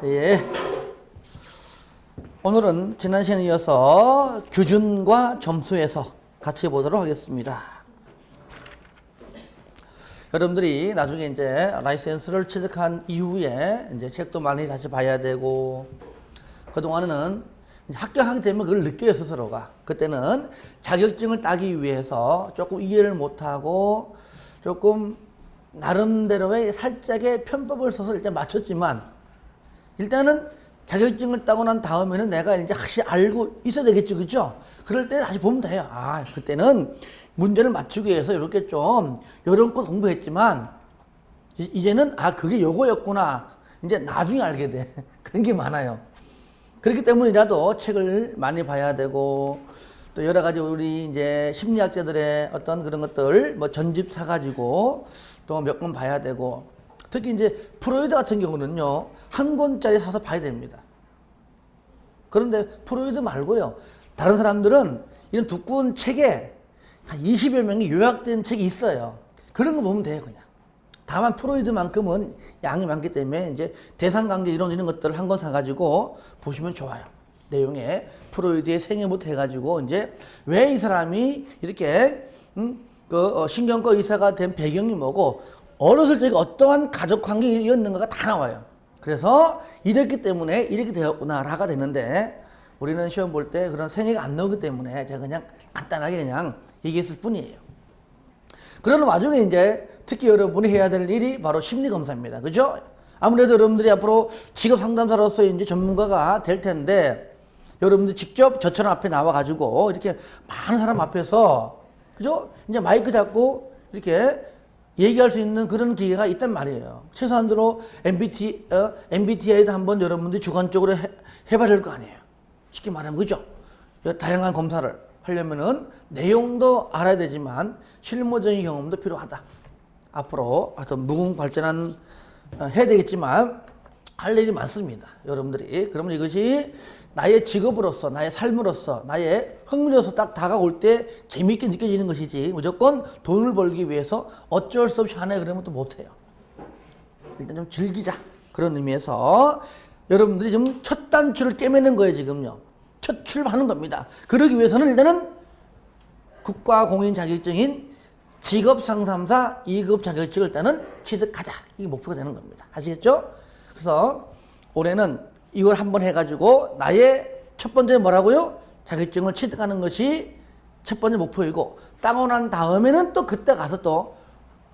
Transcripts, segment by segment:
예. 오늘은 지난 시간에 이어서 규준과 점수 해석 같이 보도록 하겠습니다. 여러분들이 나중에 이제 라이센스를 취득한 이후에 이제 책도 많이 다시 봐야 되고, 그동안에는 합격하게 되면 그걸 느껴요, 스스로가. 그때는 자격증을 따기 위해서 조금 이해를 못하고 조금 나름대로의 살짝의 편법을 써서 일단 맞췄지만, 일단은 자격증을 따고 난 다음에는 내가 이제 확실히 알고 있어야 되겠죠, 그죠? 그럴 때 다시 보면 돼요. 아, 그때는 문제를 맞추기 위해서 이렇게 좀 요령껏 공부했지만, 이제는 아, 그게 요거였구나. 이제 나중에 알게 돼. 그런 게 많아요. 그렇기 때문이라도 책을 많이 봐야 되고, 또 여러 가지 우리 이제 심리학자들의 어떤 그런 것들 뭐 전집 사가지고 또 몇 권 봐야 되고, 특히 이제 프로이드 같은 경우는요, 한 권짜리 사서 봐야 됩니다. 그런데 프로이드 말고요, 다른 사람들은 이런 두꺼운 책에 한 20여 명이 요약된 책이 있어요. 그런 거 보면 돼요, 그냥. 다만 프로이드만큼은 양이 많기 때문에 이제 대상관계 이론 이런 것들을 한 권 사가지고 보시면 좋아요. 내용에 프로이드의 생애부터 해가지고 이제 왜 이 사람이 이렇게 신경과 의사가 된 배경이 뭐고, 어렸을 때 어떠한 가족 관계였는가가 다 나와요. 그래서 이랬기 때문에 이렇게 되었구나라가 되는데, 우리는 시험 볼 때 그런 생애가 안 나오기 때문에 제가 그냥 간단하게 그냥 얘기했을 뿐이에요. 그런 와중에 이제 특히 여러분이 해야 될 일이 바로 심리검사입니다. 그죠? 아무래도 여러분들이 앞으로 직업 상담사로서 이제 전문가가 될 텐데, 여러분들 직접 저처럼 앞에 나와가지고 이렇게 많은 사람 앞에서, 그죠? 이제 마이크 잡고 이렇게 얘기할 수 있는 그런 기회가 있단 말이에요. 최소한으로 MBTI도 한번 여러분들이 주관적으로 해봐야 될 거 아니에요. 쉽게 말하면, 그죠? 다양한 검사를 하려면은 내용도 알아야 되지만 실무적인 경험도 필요하다. 앞으로 어떤 무궁발전한 해야 되겠지만 할 일이 많습니다, 여러분들이. 그러면 이것이 나의 직업으로서, 나의 삶으로서, 나의 흥미로서 딱 다가올 때 재미있게 느껴지는 것이지, 무조건 돈을 벌기 위해서 어쩔 수 없이 하네 그러면 또 못해요. 일단 좀 즐기자, 그런 의미에서 여러분들이 좀 첫 단추를 깨매는 거예요. 지금요, 첫 출발하는 겁니다. 그러기 위해서는 일단은 국가공인 자격증인 직업상담사 2급 자격증을 일단은 취득하자, 이게 목표가 되는 겁니다. 아시겠죠? 그래서 올해는 이걸 한번 해가지고 나의 첫 번째 뭐라고요? 자격증을 취득하는 것이 첫 번째 목표이고, 따고 난 다음에는 또 그때 가서 또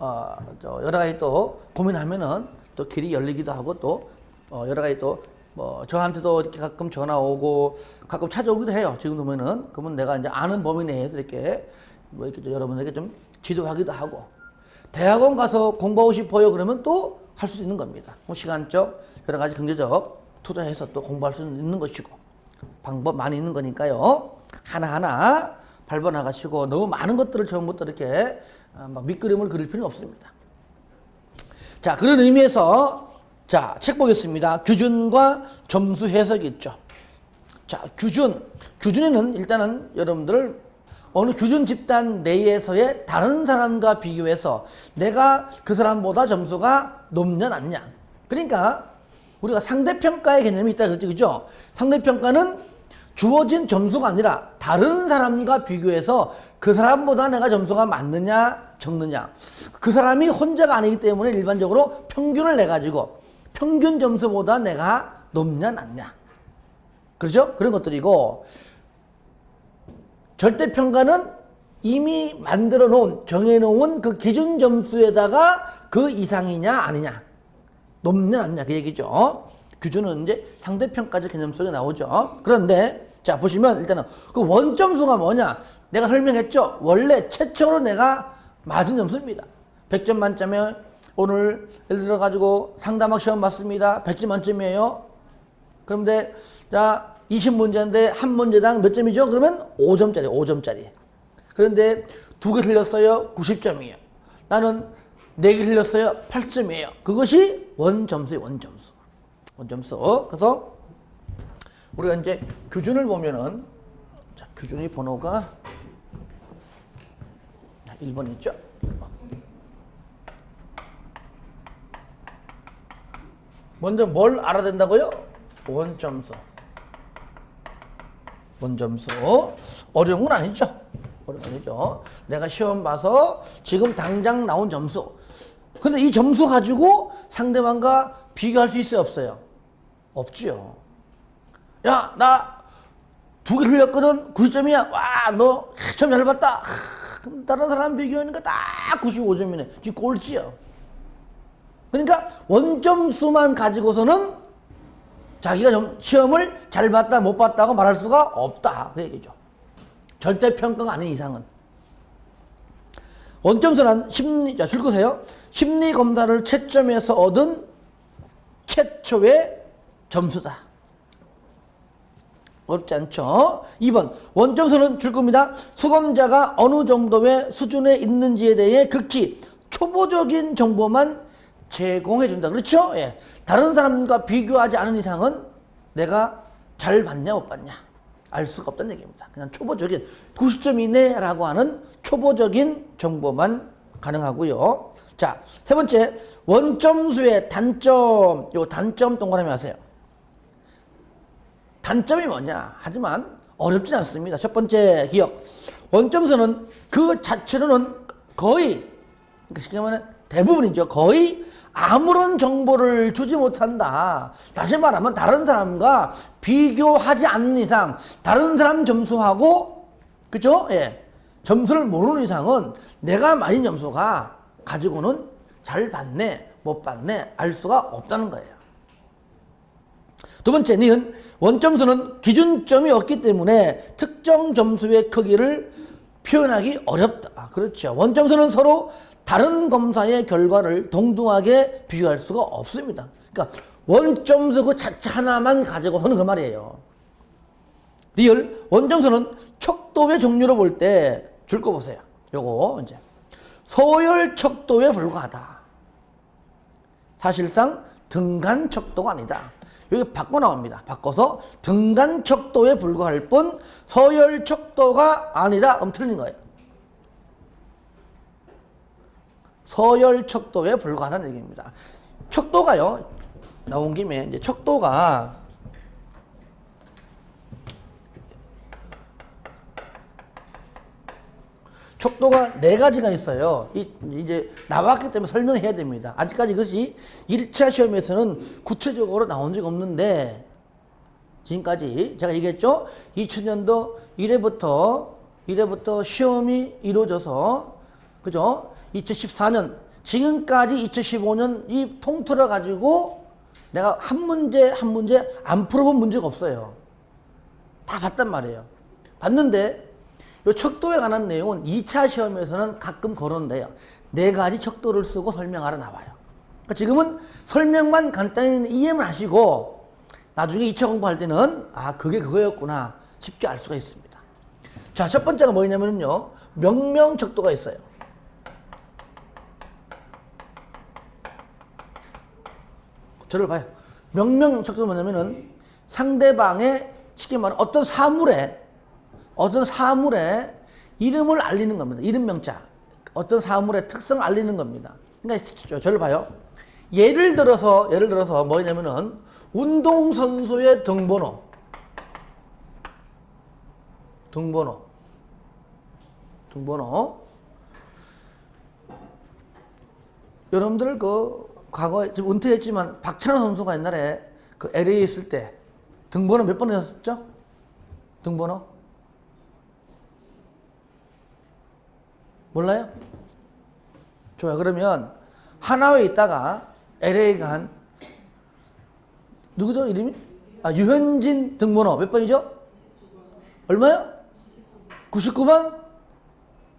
여러 가지 또 고민하면은 또 길이 열리기도 하고, 또 여러 가지 또 뭐 저한테도 이렇게 가끔 전화 오고 가끔 찾아오기도 해요. 지금 보면은 그러면 내가 이제 아는 범위 내에서 이렇게 뭐 이렇게 여러분에게 좀 지도하기도 하고, 대학원 가서 공부하고 싶어요 그러면 또 할 수 있는 겁니다. 시간적 여러 가지 경제적 투자해서 또 공부할 수 있는 것이고, 방법 많이 있는 거니까요. 하나하나 밟아 나가시고, 너무 많은 것들을 처음부터 이렇게 막 밑그림을 그릴 필요는 없습니다. 자, 그런 의미에서 자, 책 보겠습니다. 규준과 점수 해석이 있죠. 자, 규준에는 일단은 여러분들 어느 규준 집단 내에서의 다른 사람과 비교해서 내가 그 사람보다 점수가 높냐 낮냐. 그러니까 우리가 상대평가의 개념이 있다 그랬죠, 그죠? 상대평가는 주어진 점수가 아니라 다른 사람과 비교해서 그 사람보다 내가 점수가 많느냐 적느냐. 그 사람이 혼자가 아니기 때문에 일반적으로 평균을 내가지고 평균 점수보다 내가 높냐 낮냐, 그렇죠? 그런 것들이고, 절대평가는 이미 만들어 놓은, 정해 놓은 그 기준 점수에다가 그 이상이냐 아니냐, 높냐 낮냐, 그 얘기죠. 규준은 이제 상대평가적 개념 속에 나오죠. 그런데 자, 보시면 일단은 그 원점수가 뭐냐, 내가 설명했죠. 원래 최초로 내가 맞은 점수입니다. 100점 만점에 오늘 예를 들어 가지고 상담학 시험 봤습니다. 100점 만점이에요. 그런데 자, 20문제인데 한 문제당 몇 점이죠? 그러면 5점짜리. 그런데 2개 틀렸어요. 90점이에요. 나는 4개 틀렸어요. 8점이에요. 그것이 원점수예요. 원점수. 그래서 우리가 이제 규준을 보면은, 자, 규준의 번호가 1번 있죠? 1번. 먼저 뭘 알아야 된다고요? 원점수. 원점수. 어려운 건 아니죠. 어려운 건 아니죠. 내가 시험 봐서 지금 당장 나온 점수. 근데 이 점수 가지고 상대방과 비교할 수 있어요, 없어요? 없지요. 야, 나 2개 틀렸거든. 90점이야. 와, 너 시험 잘 봤다. 다른 사람 비교하니까 딱 95점이네. 지금 꼴찌야. 그러니까 원점수만 가지고서는 자기가 시험을 잘 봤다 못 봤다고 말할 수가 없다 그 얘기죠. 절대평가가 아닌 이상은. 원점수란 자, 줄 거세요. 심리검사를 채점해서 얻은 최초의 점수다. 어렵지 않죠? 2번 원점수는 줄 겁니다. 수검자가 어느 정도의 수준에 있는지에 대해 극히 초보적인 정보만 제공해 준다. 그렇죠? 예. 다른 사람과 비교하지 않은 이상은 내가 잘 봤냐 못 봤냐 알 수가 없다는 얘기입니다. 그냥 초보적인 90점 이내라고 하는 초보적인 정보만 가능하고요. 자, 세 번째 원점수의 단점. 요 단점 동그라미 하세요. 단점이 뭐냐? 하지만 어렵진 않습니다. 첫 번째 기억. 원점수는 그 자체로는 거의, 쉽게 말하면 대부분이죠. 거의 아무런 정보를 주지 못한다. 다시 말하면 다른 사람과 비교하지 않는 이상, 다른 사람 점수하고, 그죠? 예. 점수를 모르는 이상은 내가 맞은 점수가 가지고는 잘 봤네, 못 봤네, 알 수가 없다는 거예요. 두 번째, 니은 원점수는 기준점이 없기 때문에 특정 점수의 크기를 표현하기 어렵다. 그렇죠. 원점수는 서로 다른 검사의 결과를 동등하게 비교할 수가 없습니다. 그러니까 원점수 그 자체 하나만 가지고서는 그 말이에요. 리얼 원점수는 척도의 종류로 볼 때 줄 거 보세요. 요거 이제 서열 척도에 불과하다. 사실상 등간 척도가 아니다. 여기 바꿔 나옵니다. 바꿔서 등간 척도에 불과할 뿐 서열 척도가 아니다. 그럼 틀린 거예요. 서열 척도에 불과하다는 얘기입니다. 척도가요, 나온 김에 이제 척도가 네 가지가 있어요. 이제 나왔기 때문에 설명해야 됩니다. 아직까지 이것이 1차 시험에서는 구체적으로 나온 적이 없는데, 지금까지 제가 얘기했죠? 2000년도 1회부터 시험이 이루어져서, 그죠? 2014년, 지금까지 2015년 이 통틀어 가지고 내가 한 문제 안 풀어본 문제가 없어요. 다 봤단 말이에요. 봤는데 이 척도에 관한 내용은 2차 시험에서는 가끔 거론돼요. 4가지 척도를 쓰고 설명하러 나와요. 그러니까 지금은 설명만 간단히 이해만 하시고 나중에 2차 공부할 때는 그게 그거였구나 쉽게 알 수가 있습니다. 자, 첫 번째가 뭐냐면요, 명명 척도가 있어요. 저를 봐요. 명명 척도가 뭐냐면은 상대방의 쉽게 말하면 어떤 사물의 이름을 알리는 겁니다. 이름 명자. 어떤 사물의 특성을 알리는 겁니다. 그러니까 저를 봐요. 예를 들어서 뭐냐면은 운동선수의 등번호. 여러분들 과거에 지금 은퇴했지만 박찬호 선수가 옛날에 LA에 있을 때 등번호 몇 번이었죠? 등번호? 몰라요? 좋아요. 그러면 하나회에 있다가 LA 간 누구죠? 이름이? 유현진 등번호 몇 번이죠? 얼마요? 99번?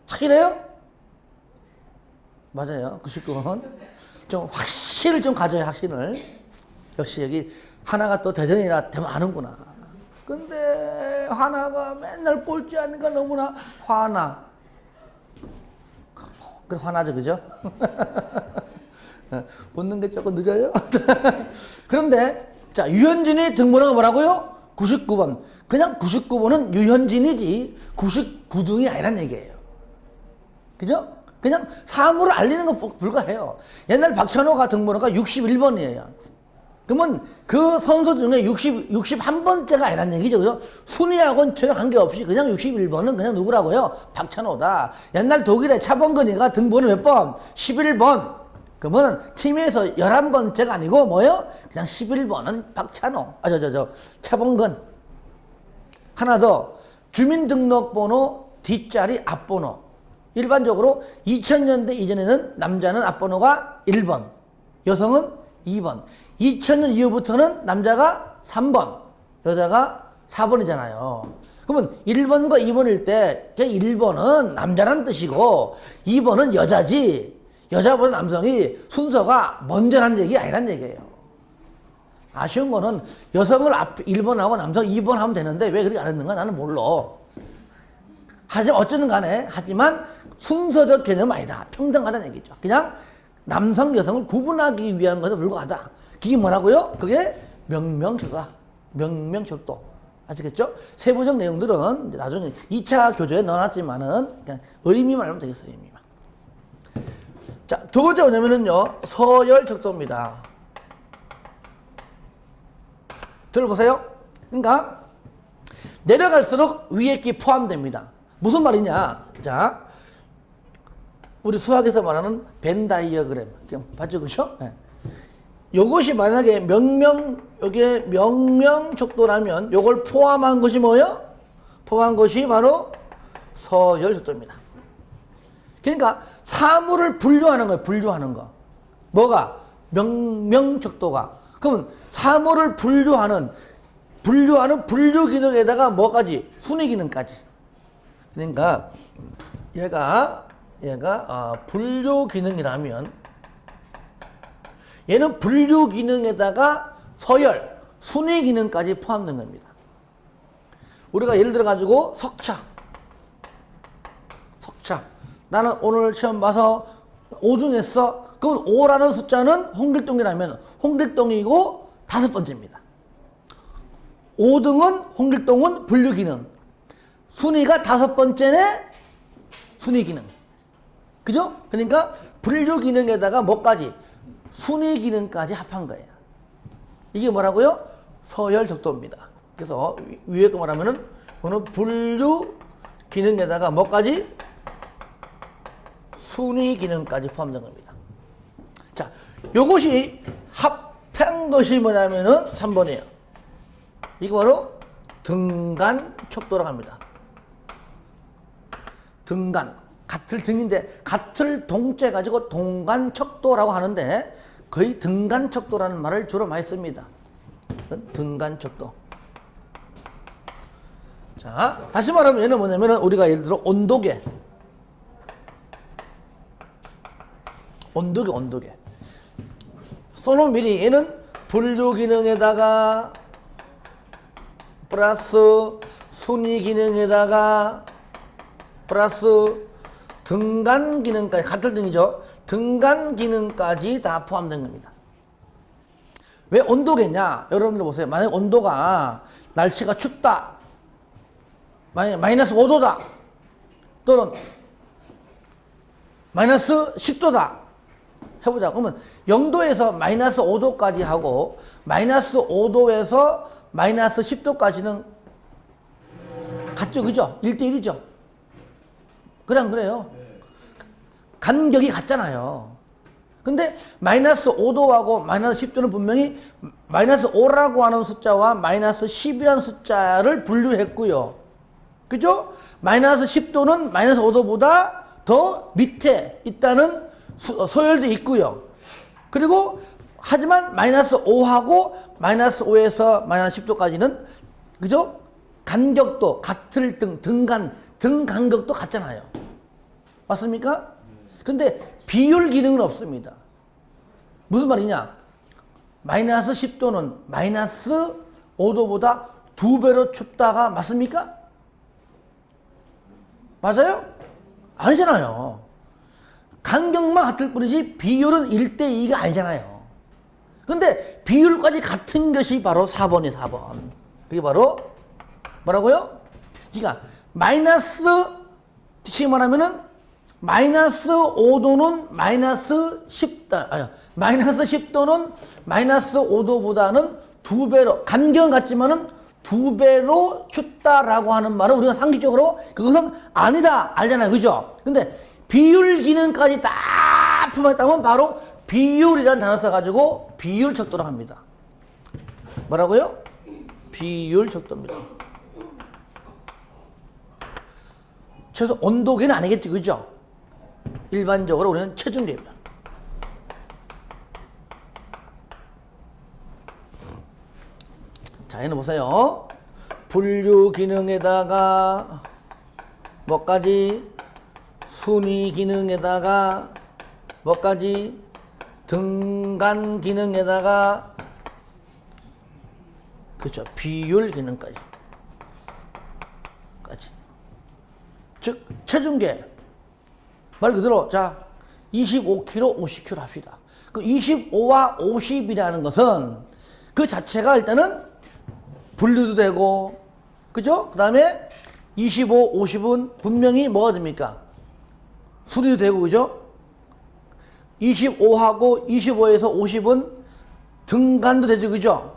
확실해요? 맞아요. 99번. 좀 확신을 좀 가져야 확신을. 역시 여기 하나가 또 대전이라 되면 아는구나. 근데 하나가 맨날 꼴찌 하니까 너무나 화나. 화나죠, 그죠? 웃는 게 조금 늦어요? 그런데, 자, 유현진이 등번호가 뭐라고요? 99번. 그냥 99번은 유현진이지 99등이 아니란 얘기예요. 그죠? 그냥 사물을 알리는 것 불과해요. 옛날 박찬호가 등번호가 61번이에요. 그러면 그 선수 중에 61번째가 아니란 얘기죠. 그죠? 순위하고는 전혀 관계없이 그냥 61번은 그냥 누구라고요? 박찬호다. 옛날 독일의 차범근이가 등번호 몇 번? 11번. 그러면 팀에서 11번째가 아니고 뭐요? 그냥 11번은 박찬호. 차범근. 하나 더. 주민등록번호 뒷자리 앞번호. 일반적으로 2000년대 이전에는 남자는 앞번호가 1번, 여성은 2번. 2000년 이후부터는 남자가 3번, 여자가 4번이잖아요. 그러면 1번과 2번일 때 1번은 남자라는 뜻이고 2번은 여자지, 여자보다 남성이 순서가 먼저라는 얘기 아니란 얘기예요. 아쉬운 거는 여성을 앞 1번하고 남성 2번 하면 되는데 왜 그렇게 안 했는가 나는 몰라. 하지만 어쨌든 간에 하지만 순서적 개념은 아니다. 평등하다는 얘기죠. 그냥 남성 여성을 구분하기 위한 것에 불과하다. 그게 뭐라고요? 그게 명명적도. 아시겠죠? 세부적 내용들은 나중에 2차 교재에 넣어놨지만은 그냥 의미만 알면 되겠어요. 의미만. 자, 두 번째 뭐냐면은요, 서열적도입니다. 들어보세요. 그러니까 내려갈수록 위에 게 포함됩니다. 무슨 말이냐? 자, 우리 수학에서 말하는 벤 다이어그램. 봤죠, 그죠? 네. 요것이 만약에 요게 명명적도라면 요걸 포함한 것이 뭐예요? 포함한 것이 바로 서열적도입니다. 그러니까 사물을 분류하는 거예요. 분류하는 거. 뭐가? 명명적도가. 그러면 사물을 분류 기능에다가 뭐까지? 순위 기능까지. 그러니까 얘가 분류 기능이라면 얘는 분류 기능에다가 서열, 순위 기능까지 포함된 겁니다. 우리가 예를 들어 가지고 석차. 나는 오늘 시험 봐서 5등 했어. 그럼 5라는 숫자는 홍길동이라면 홍길동이고 5번째입니다. 5등은 홍길동은 분류 기능. 순위가 5번째네 순위 기능. 그죠? 그러니까 분류 기능에다가 뭐까지? 순위 기능까지 합한 거예요. 이게 뭐라고요? 서열적도입니다. 그래서 위에 거 말하면은 이거는 분류 기능에다가 뭐까지? 순위 기능까지 포함된 겁니다. 자, 요것이 합한 것이 뭐냐면은 3번이에요. 이게 바로 등간척도라고 합니다. 등간. 같을 등인데 같을 동째 가지고 동간척도라고 하는데 거의 등간척도라는 말을 주로 많이 씁니다. 등간척도. 자, 다시 말하면 얘는 뭐냐면 우리가 예를 들어 온도계. 써놓은 미리 얘는 분류 기능에다가 플러스 순위 기능에다가 플러스 등간 기능까지, 같은 등이죠. 등간 기능까지 다 포함된 겁니다. 왜 온도계냐? 여러분들 보세요. 만약 온도가 날씨가 춥다. 만약 마이너스 5도다. 또는 마이너스 10도다. 해보자. 그러면 0도에서 마이너스 5도까지 하고 마이너스 5도에서 마이너스 10도까지는 같죠. 그죠? 1대1이죠. 그래 안 그래요? 간격이 같잖아요. 근데 마이너스 5도하고 마이너스 10도는 분명히 마이너스 5라고 하는 숫자와 마이너스 10이라는 숫자를 분류했고요. 그죠? 마이너스 10도는 마이너스 5도보다 더 밑에 있다는 서열도 있고요. 그리고 하지만 마이너스 5하고 마이너스 5에서 마이너스 10도까지는 그죠? 간격도 같을 등 간격도 같잖아요. 맞습니까? 근데 비율 기능은 없습니다. 무슨 말이냐? 마이너스 10도는 마이너스 5도보다 2배로 춥다가 맞습니까? 맞아요? 아니잖아요. 간격만 같을 뿐이지 비율은 1대2가 아니잖아요. 근데 비율까지 같은 것이 바로 4번이에요. 4번. 그게 바로 뭐라고요? 그러니까 마이너스 지금 말하면은 마이너스 5도는 마이너스 10도, 아니, 마이너스 10도는 마이너스 5도보다는 2배로, 간격은 같지만은 2배로 춥다라고 하는 말은 우리가 상식적으로 그것은 아니다 알잖아요. 그죠? 근데 비율 기능까지 딱 품었다면 바로 비율이라는 단어 써가지고 비율 척도를 합니다. 뭐라고요? 비율 척도입니다. 최소 온도계는 아니겠지. 그죠? 일반적으로 우리는 체중계입니다. 자, 얘는 보세요. 분류 기능에다가 뭐까지? 순위 기능에다가 뭐까지? 등간 기능에다가 그렇죠. 비율 기능까지. 즉 체중계 말 그대로 자 25kg, 50kg 합시다. 그 25와 50이라는 것은 그 자체가 일단은 분류도 되고 그죠? 그 다음에 25, 50은 분명히 뭐가 됩니까? 순위도 되고 그죠? 25하고 25에서 50은 등간도 되죠. 그죠?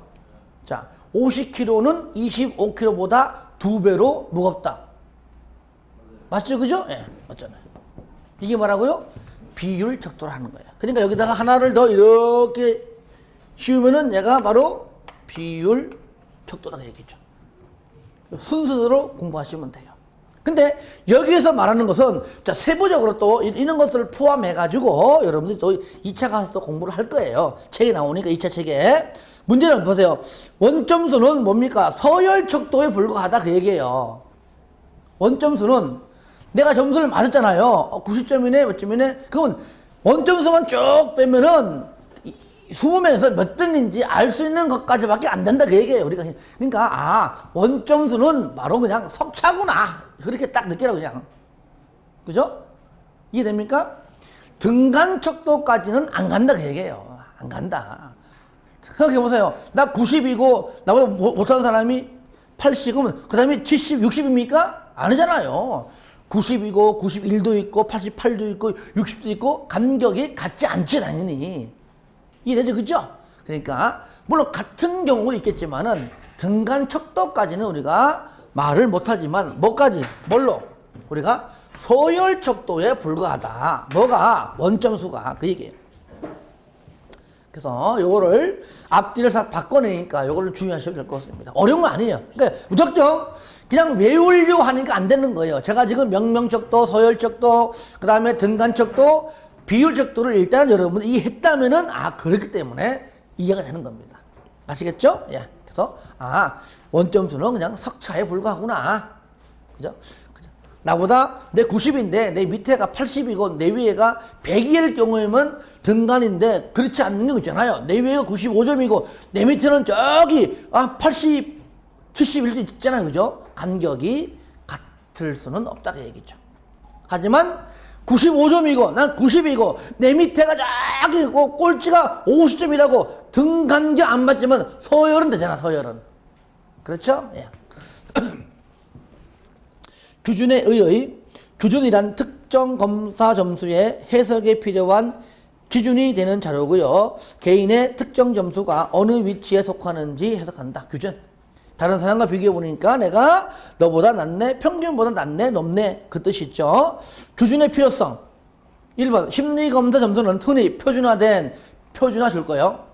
자 50kg는 25kg보다 2배로 무겁다. 맞죠? 그죠? 예, 네, 맞잖아요. 이게 뭐라고요? 비율 척도를 하는 거예요. 그러니까 여기다가 하나를 더 이렇게 씌우면은 얘가 바로 비율 척도다 얘기죠. 순서대로 공부하시면 돼요. 근데 여기에서 말하는 것은 자 세부적으로 또 이런 것들을 포함해가지고 여러분들이 또 2차 가서 또 공부를 할 거예요. 책이 나오니까 2차 책에. 문제는 보세요. 원점수는 뭡니까? 서열 척도에 불과하다 그 얘기예요. 원점수는 내가 점수를 맞았잖아요. 90점이네, 몇 점이네. 그러면 원점수만 쭉 빼면은 20명에서 몇 등인지 알 수 있는 것까지밖에 안 된다 그 얘기예요. 우리가 그러니까 원점수는 바로 그냥 석차구나 그렇게 딱 느끼라고 그냥. 그죠? 이해됩니까? 등간 척도까지는 안 간다 그 얘기예요. 안 간다. 생각해보세요. 나 90이고 나보다 못하는 사람이 80이면 그 다음에 70, 60입니까? 아니잖아요. 90이고 91도 있고 88도 있고 60도 있고 간격이 같지 않지 당연히. 이해되죠? 그죠? 그러니까 물론 같은 경우도 있겠지만은 등간 척도까지는 우리가 말을 못하지만 뭐까지? 뭘로? 우리가 서열 척도에 불과하다. 뭐가? 원점수가 그 얘기예요. 그래서 요거를 앞뒤를 싹 바꿔내니까 요거를 주의하셔야 될 것 같습니다. 어려운 건 아니에요. 그러니까 무작정 그냥 외우려고 하니까 안 되는 거예요. 제가 지금 명명척도, 서열척도, 그 다음에 등간척도, 비율척도를 일단 여러분 이해했다면은 그렇기 때문에 이해가 되는 겁니다. 아시겠죠? 예. 그래서 원점수는 그냥 석차에 불과하구나. 그죠? 나보다 내 90인데 내 밑에가 80이고 내 위에가 100일 경우에는 등간인데 그렇지 않는 게 있잖아요. 내 위에가 95점이고 내 밑에는 저기 80, 71도 있잖아요. 그죠? 간격이 같을 수는 없다 그 얘기죠. 하지만 95점이고 난 90이고 내 밑에가 저기 꼴찌가 50점이라고 등간격 안 받지만 서열은 되잖아. 서열은. 그렇죠? 예. 규준에 의의 규준이란 특정 검사 점수의 해석에 필요한 기준이 되는 자료고요. 개인의 특정 점수가 어느 위치에 속하는지 해석한다. 규준. 다른 사람과 비교해 보니까 내가 너보다 낫네, 평균보다 낫네, 높네 그 뜻이 있죠. 규준의 필요성. 1번 심리검사 점수는 흔히 표준화된 표준화 줄 거예요.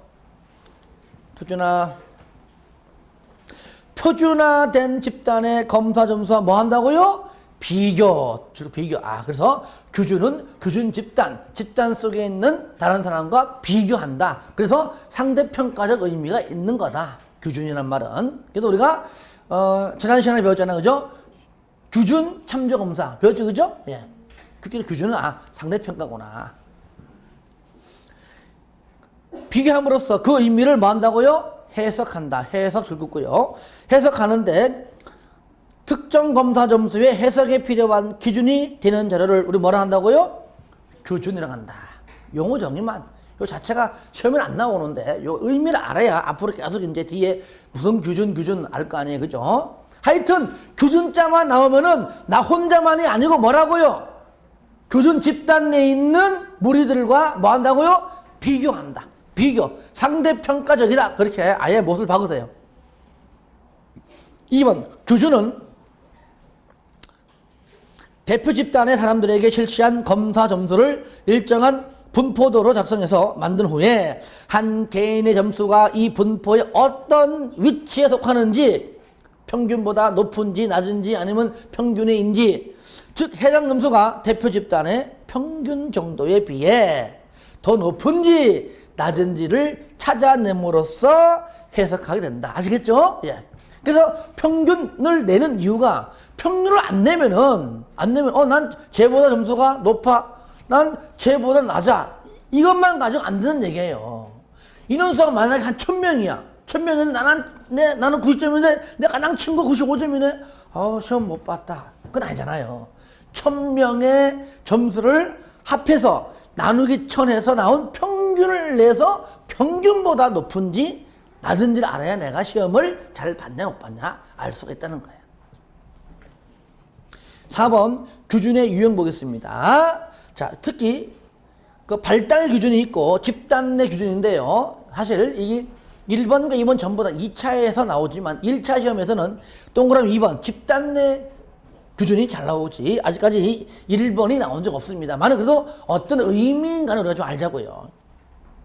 표준화된 집단의 검사 점수와 뭐 한다고요? 비교. 주로 비교. 그래서 규준은 규준 집단 속에 있는 다른 사람과 비교한다. 그래서 상대평가적 의미가 있는 거다. 규준이란 말은. 그래서 우리가 지난 시간에 배웠잖아요. 그죠? 규준 참조검사 배웠죠. 그죠? 예. 규준은 상대평가구나. 비교함으로써 그 의미를 뭐 한다고요? 해석한다. 해석 줄긋고요. 해석하는데 특정 검사 점수의 해석에 필요한 기준이 되는 자료를 우리 뭐라 한다고요? 규준이라고 한다. 용어 정의만. 요 자체가 시험에 안 나오는데 요 의미를 알아야 앞으로 계속 이제 뒤에 무슨 규준 알 거 아니에요. 그죠? 하여튼 규준자만 나오면은 나 혼자만이 아니고 뭐라고요? 교준 집단 내에 있는 무리들과 뭐 한다고요? 비교한다. 비교. 상대평가적이다. 그렇게 아예 못을 박으세요. 2번, 교준은 대표 집단의 사람들에게 실시한 검사 점수를 일정한 분포도로 작성해서 만든 후에 한 개인의 점수가 이 분포의 어떤 위치에 속하는지, 평균보다 높은지 낮은지 아니면 평균의인지, 즉 해당 점수가 대표 집단의 평균 정도에 비해 더 높은지 낮은지를 찾아냄으로써 해석하게 된다. 아시겠죠? 예. 그래서 평균을 내는 이유가, 평균을 안 내면 난 쟤보다 점수가 높아, 난 쟤보다 낮아, 이것만 가지고 안 되는 얘기예요. 인원수가 만약에 한 1000명이야. 1000명인데 나는 90점인데 내 가장 친구 95점이네. 시험 못 봤다. 그건 아니잖아요. 1000명의 점수를 합해서 나누기 1000에서 나온 평균을 내서 평균보다 높은지 낮은지를 알아야 내가 시험을 잘 봤냐 못 봤냐 알 수가 있다는 거예요. 4번 규준의 유형 보겠습니다. 자, 특히 그 발달 규준이 있고 집단 내 규준인데요. 사실 이 1번과 2번 전부 다 2차에서 나오지만 1차 시험에서는 동그라미 2번 집단 내 규준이 잘 나오지, 아직까지 1번이 나온 적 없습니다만 그래도 어떤 의미인가는 우리가 좀 알자고요.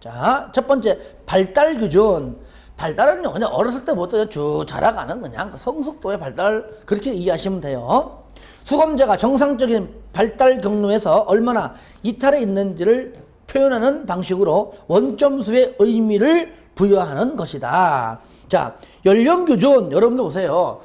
자, 첫 번째 발달 규준. 발달은요 그냥 어렸을 때부터 쭉 자라가는 그냥 성숙도의 발달, 그렇게 이해하시면 돼요. 수검자가 정상적인 발달 경로에서 얼마나 이탈해 있는지를 표현하는 방식으로 원점수의 의미를 부여하는 것이다. 자, 연령 규준 여러분들 보세요.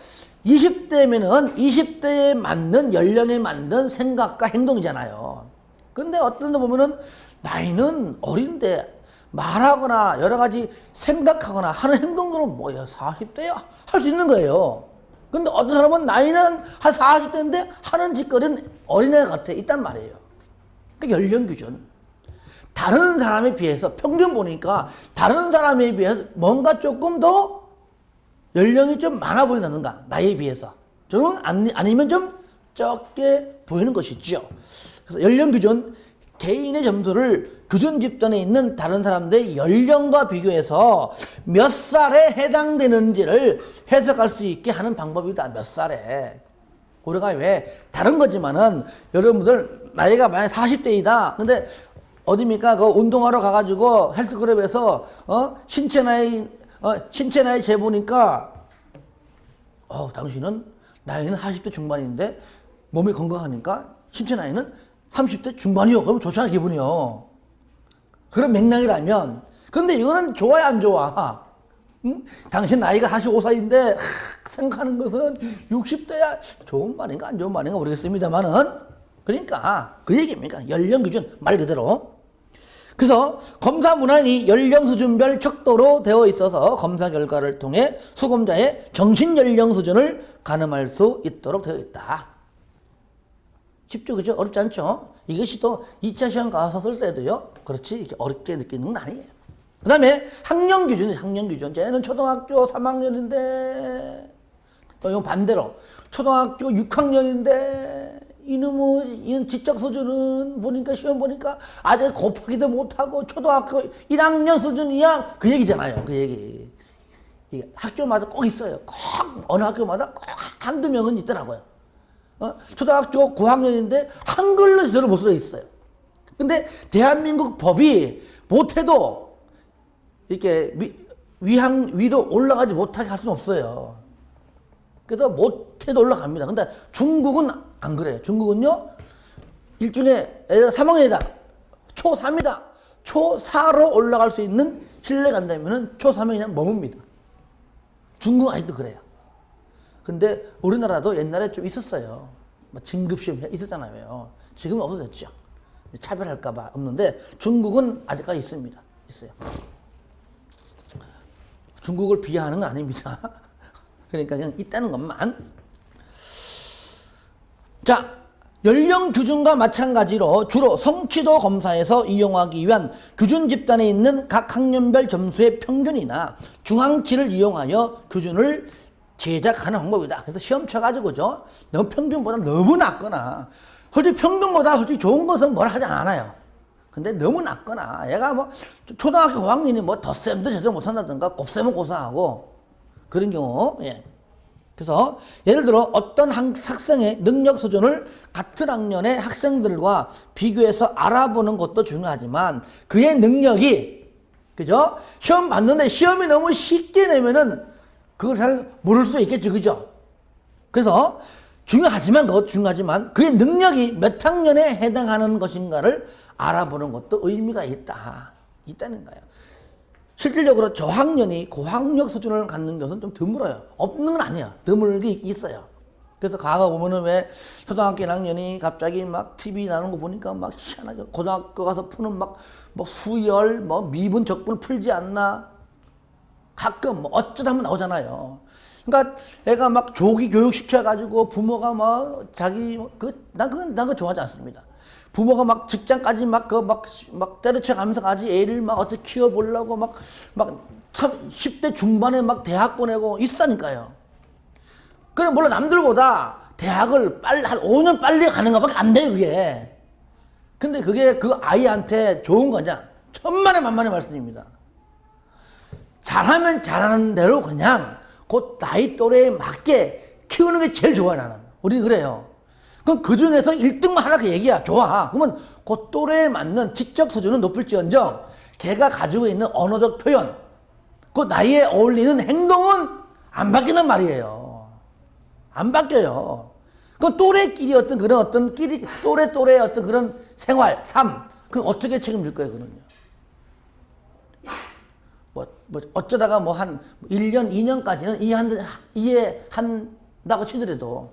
20대면은 20대에 맞는 연령에 맞는 생각과 행동이잖아요. 근데 어떤 데 보면은 나이는 어린데 말하거나 여러 가지 생각하거나 하는 행동들은 뭐야 40대야 할 수 있는 거예요. 근데 어떤 사람은 나이는 한 40대인데 하는 짓거리는 어린애 같아 있단 말이에요. 그러니까 연령 규준. 다른 사람에 비해서 평균 보니까 다른 사람에 비해서 뭔가 조금 더 연령이 좀 많아 보인다든가 나이에 비해서 저는 아니면 좀 적게 보이는 것이죠. 그래서 연령 규준, 개인의 점수를 규준 집단에 있는 다른 사람들의 연령과 비교해서 몇 살에 해당되는지를 해석할 수 있게 하는 방법이다. 몇 살에. 우리가 왜 다른 거지만은 여러분들 나이가 만약 40대이다. 근데 어디입니까? 그 운동하러 가가지고 헬스클럽에서 신체 나이 재보니까 당신은 나이는 40대 중반인데 몸이 건강하니까 신체 나이는 30대 중반이요. 그러면 좋잖아 기분이요. 그런 맥락이라면. 근데 이거는 좋아야 안 좋아? 응? 당신 나이가 45살인데 생각하는 것은 60대야. 좋은 말인가 안 좋은 말인가 모르겠습니다만은 그러니까 그 얘기입니까? 연령 기준 말 그대로. 그래서 검사 문항이 연령 수준별 척도로 되어 있어서 검사 결과를 통해 수검자의 정신 연령 수준을 가늠할 수 있도록 되어 있다. 쉽죠, 그죠? 어렵지 않죠? 이것이 또 2차 시험 가서 쓸 때도요, 그렇지, 이렇게 어렵게 느끼는 건 아니에요. 그 다음에 학년 기준이 학년 기준. 쟤는 초등학교 3학년인데, 또 이건 반대로, 초등학교 6학년인데, 이놈의 지적 수준은 보니까, 시험 보니까 아직 곱하기도 못하고 초등학교 1학년 수준이야. 그 얘기잖아요, 그 얘기. 이게 학교마다 꼭 있어요. 꼭, 어느 학교마다 꼭 한두 명은 있더라고요. 초등학교 고학년인데 한글로 제대로 못 써 있어요. 근데 대한민국 법이 못해도 이렇게 위로 올라가지 못하게 할 수는 없어요. 그래서 못해도 올라갑니다. 근데 중국은 안 그래요. 중국은요, 일종의 3학년이다. 초3이다. 초4로 올라갈 수 있는 신뢰가 간다면은 초3에 그냥 머뭅니다. 중국은 아직도 그래요. 근데 우리나라도 옛날에 좀 있었어요. 진급시험 있었잖아요. 지금은 없어졌죠. 차별할까봐 없는데 중국은 아직까지 있습니다. 있어요. 중국을 비하하는 건 아닙니다. 그러니까 그냥 있다는 것만. 자, 연령 규준과 마찬가지로 주로 성취도 검사에서 이용하기 위한 규준 집단에 있는 각 학년별 점수의 평균이나 중앙치를 이용하여 규준을 제작하는 방법이다. 그래서 시험 쳐가지고죠, 너무 평균보다 너무 낮거나 솔직히 평균보다 솔직히 좋은 것은 뭐라 하지 않아요. 근데 너무 낮거나 얘가 뭐 초등학교 고학년이 뭐 덧셈도 제대로 못한다든가 곱셈은 고사하고 그런 경우. 예. 그래서 예를 들어 어떤 학생의 능력 수준을 같은 학년의 학생들과 비교해서 알아보는 것도 중요하지만 그의 능력이 그죠? 시험 봤는데 시험이 너무 쉽게 내면은 그걸 잘 모를 수 있겠죠. 그죠? 그래서 중요하지만 그것도 중요하지만 그의 능력이 몇 학년에 해당하는 것인가를 알아보는 것도 의미가 있다는 거예요. 실질적으로 저학년이 고학력 수준을 갖는 것은 좀 드물어요. 없는 건 아니야. 드물게 있어요. 그래서 과거 보면은 왜 초등학교 1학년이 갑자기 막 TV 나오는 거 보니까 막 희한하게 고등학교 가서 푸는 막 수열, 미분, 적분을 풀지 않나? 가끔 어쩌다 한번 나오잖아요. 그러니까 애가 막 조기 교육 시켜가지고 부모가 난 그거 좋아하지 않습니다. 부모가 막 직장까지 막 때려쳐 가면서 가지 애를 막 어떻게 키워보려고 막 10대 중반에 막 대학 보내고 있으니까요. 그럼 물론 남들보다 대학을 한 5년 빨리 가는 것밖에 안 돼요, 그게. 근데 그게 그 아이한테 좋은 거냐? 천만의 만만의 말씀입니다. 잘하면 잘하는 대로 그냥 그 나이 또래에 맞게 키우는 게 제일 좋아요, 나는. 우리는 그래요. 그럼 그 중에서 1등만 하나 그 얘기야. 좋아. 그러면 그 또래에 맞는 지적 수준은 높을지언정 걔가 가지고 있는 언어적 표현, 그 나이에 어울리는 행동은 안 바뀌는 말이에요. 안 바뀌어요. 그 또래끼리 또래의 어떤 그런 생활, 삶, 그럼 어떻게 책임질 거예요, 그는요? 어쩌다가 한 1년, 2년까지는 이해한다고 치더라도.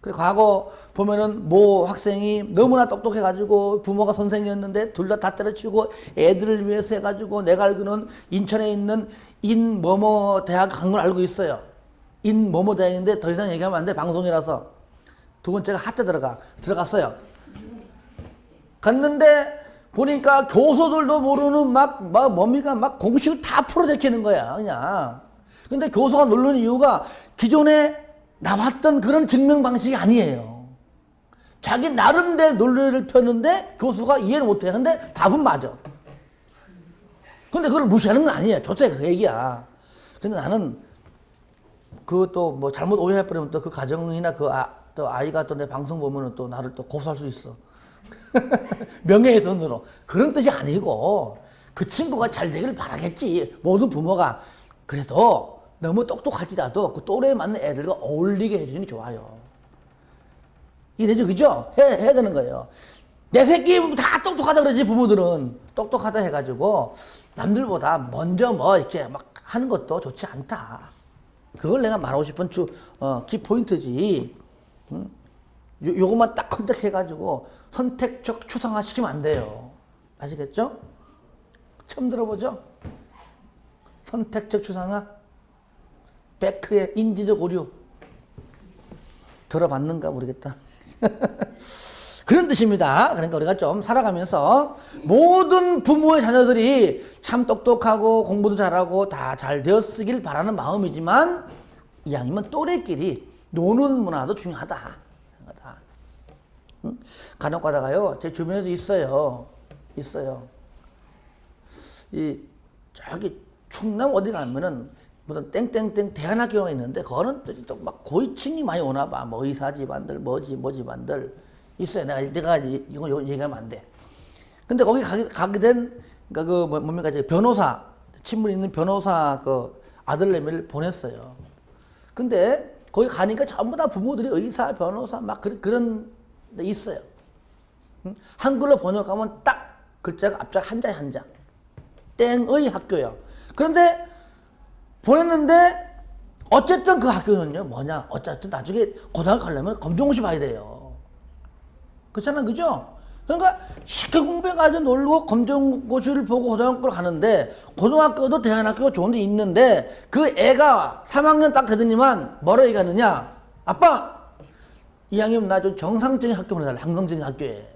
그래, 과거 보면은 학생이 너무나 똑똑해가지고 부모가 선생이었는데 둘 다 때려치고 애들을 위해서 해가지고 내가 알기로는 인천에 있는 인뭐뭐 대학 간 걸 알고 있어요. 인뭐뭐 대학인데 더 이상 얘기하면 안 돼. 방송이라서. 두 번째가 하트 들어갔어요. 갔는데 보니까 교수들도 모르는 막 공식을 다 풀어제키는 거야, 그냥. 근데 교수가 누르는 이유가 기존에 나왔던 그런 증명 방식이 아니에요. 자기 나름대로 논리를 폈는데 교수가 이해를 못해. 근데 답은 맞아. 근데 그걸 무시하는 건 아니에요. 좋대, 그 얘기야. 근데 나는 그것도 잘못 오해할 뻔하면 또 그 가정이나 또 아이가 또 내 방송 보면은 또 나를 또 고소할 수 있어. 명예훼손으로. 그런 뜻이 아니고 그 친구가 잘 되기를 바라겠지. 모든 부모가. 그래도 너무 똑똑할지라도 그 또래에 맞는 애들과 어울리게 해주는 게 좋아요. 이해되죠? 그죠? 해야 되는 거예요. 내 새끼 다 똑똑하다 그러지, 부모들은. 똑똑하다 해가지고 남들보다 먼저 이렇게 막 하는 것도 좋지 않다. 그걸 내가 말하고 싶은 키포인트지. 응? 요것만 딱 컨택해가지고 선택적 추상화 시키면 안 돼요. 아시겠죠? 처음 들어보죠? 선택적 추상화? 베크의 인지적 오류. 들어봤는가 모르겠다. 그런 뜻입니다. 그러니까 우리가 좀 살아가면서 모든 부모의 자녀들이 참 똑똑하고 공부도 잘하고 다 잘 되었으길 바라는 마음이지만 이왕이면 또래끼리 노는 문화도 중요하다. 응? 간혹 가다가요, 제 주변에도 있어요. 저기 충남 어디 가면은 무슨 땡땡땡 대안학교가 있는데 그거는 또 막 고위층이 많이 오나 봐. 의사 집안들, 뭐 집안들 있어요. 내가 이거 얘기하면 안 돼. 근데 거기 가게 된 뭡니까, 변호사, 친분 있는 변호사 아들내미를 보냈어요. 근데 거기 가니까 전부 다 부모들이 의사, 변호사 막 그런 데 있어요. 응? 한글로 번역하면 딱 글자가 앞자가 한 장에 한 장. 땡의 학교요. 그런데 보냈는데 어쨌든 그 학교는요, 뭐냐, 어쨌든 나중에 고등학교 가려면 검정고시 봐야 돼요. 그렇잖아요, 그죠? 그러니까 쉽게 공부해가지고 놀고 검정고시를 보고 고등학교를 가는데, 고등학교도 대안학교가 좋은 데 있는데 그 애가 3학년 딱 되더니만 뭐라고 얘기하느냐, 아빠 2학년 나 좀 정상적인 학교 보내달라. 항상적인 학교에.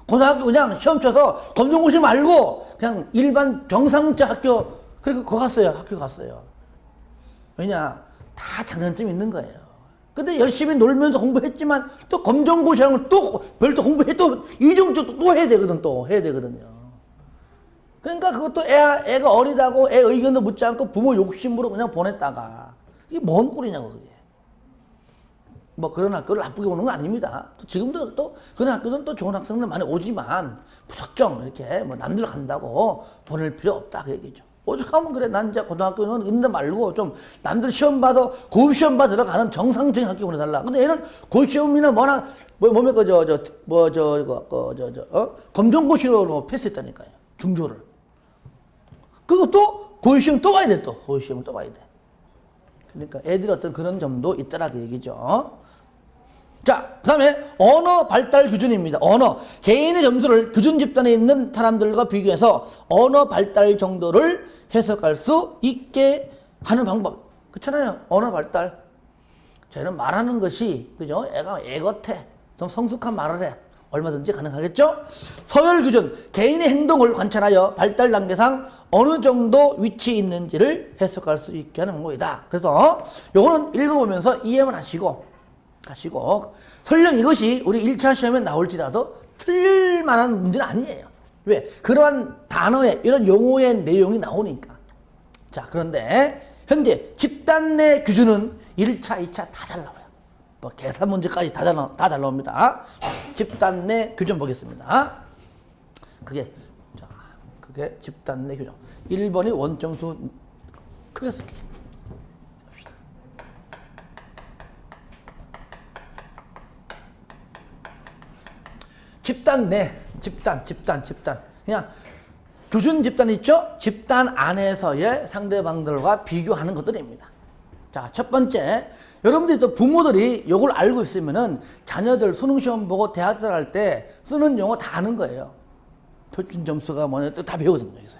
고등학교 그냥 시험 쳐서 검정고시 말고 그냥 일반 정상적 학교, 그리고 학교 갔어요. 왜냐, 다 장단점이 있는 거예요. 근데 열심히 놀면서 공부했지만 또 검정고 시험을 또 별도 공부해 또 이중적도 또 해야 되거든. 또 해야 되거든요. 그러니까 그것도 애가 어리다고 애 의견도 묻지 않고 부모 욕심으로 그냥 보냈다가 이게 뭔 꼴이냐고 그게. 뭐 그런 학교를 나쁘게 오는 건 아닙니다. 또 지금도 또 그런 학교는 또 좋은 학생들 많이 오지만 무작정 이렇게 뭐 남들 간다고 보낼 필요 없다 그 얘기죠. 오죽하면 그래 난 이제 고등학교는 있는데 말고 좀 남들 시험 봐도 고시 시험 봐 들어가는 정상적인 학교 보내달라. 근데 얘는 고시 시험이나 뭐나 뭡니까 검정고시로 패스했다니까요. 중조를. 그것도 고시 시험 또 봐야 돼 또. 고시 시험 또 봐야 돼. 그러니까 애들 어떤 그런 점도 있더라 그 얘기죠. 자, 그 다음에 언어 발달 기준입니다. 언어. 개인의 점수를 기준 집단에 있는 사람들과 비교해서 언어 발달 정도를 해석할 수 있게 하는 방법. 그렇잖아요. 언어 발달. 저희는 말하는 것이, 그죠? 애가 애 같아. 좀 성숙한 말을 해. 얼마든지 가능하겠죠? 서열 기준. 개인의 행동을 관찰하여 발달 단계상 어느 정도 위치에 있는지를 해석할 수 있게 하는 방법이다. 그래서 요거는 읽어보면서 이해만 하시고 설령 이것이 우리 1차 시험에 나올지라도 틀릴 만한 문제는 아니에요. 왜? 그러한 단어의 이런 용어의 내용이 나오니까. 자, 그런데 현재 집단 내 규준은 1차, 2차 다 잘 나와요. 뭐 계산 문제까지 다 잘 나옵니다. 집단 내 규준 보겠습니다. 그게 집단 내 규준. 1번이 원점수 크게 쓸게. 집단 내, 집단. 그냥 규준 집단 있죠? 집단 안에서의 상대방들과 비교하는 것들입니다. 자, 첫 번째. 여러분들이 또 부모들이 이걸 알고 있으면은 자녀들 수능시험 보고 대학 들어갈 때 쓰는 용어 다 아는 거예요. 표준 점수가 뭐냐, 또 다 배우거든요, 여기서.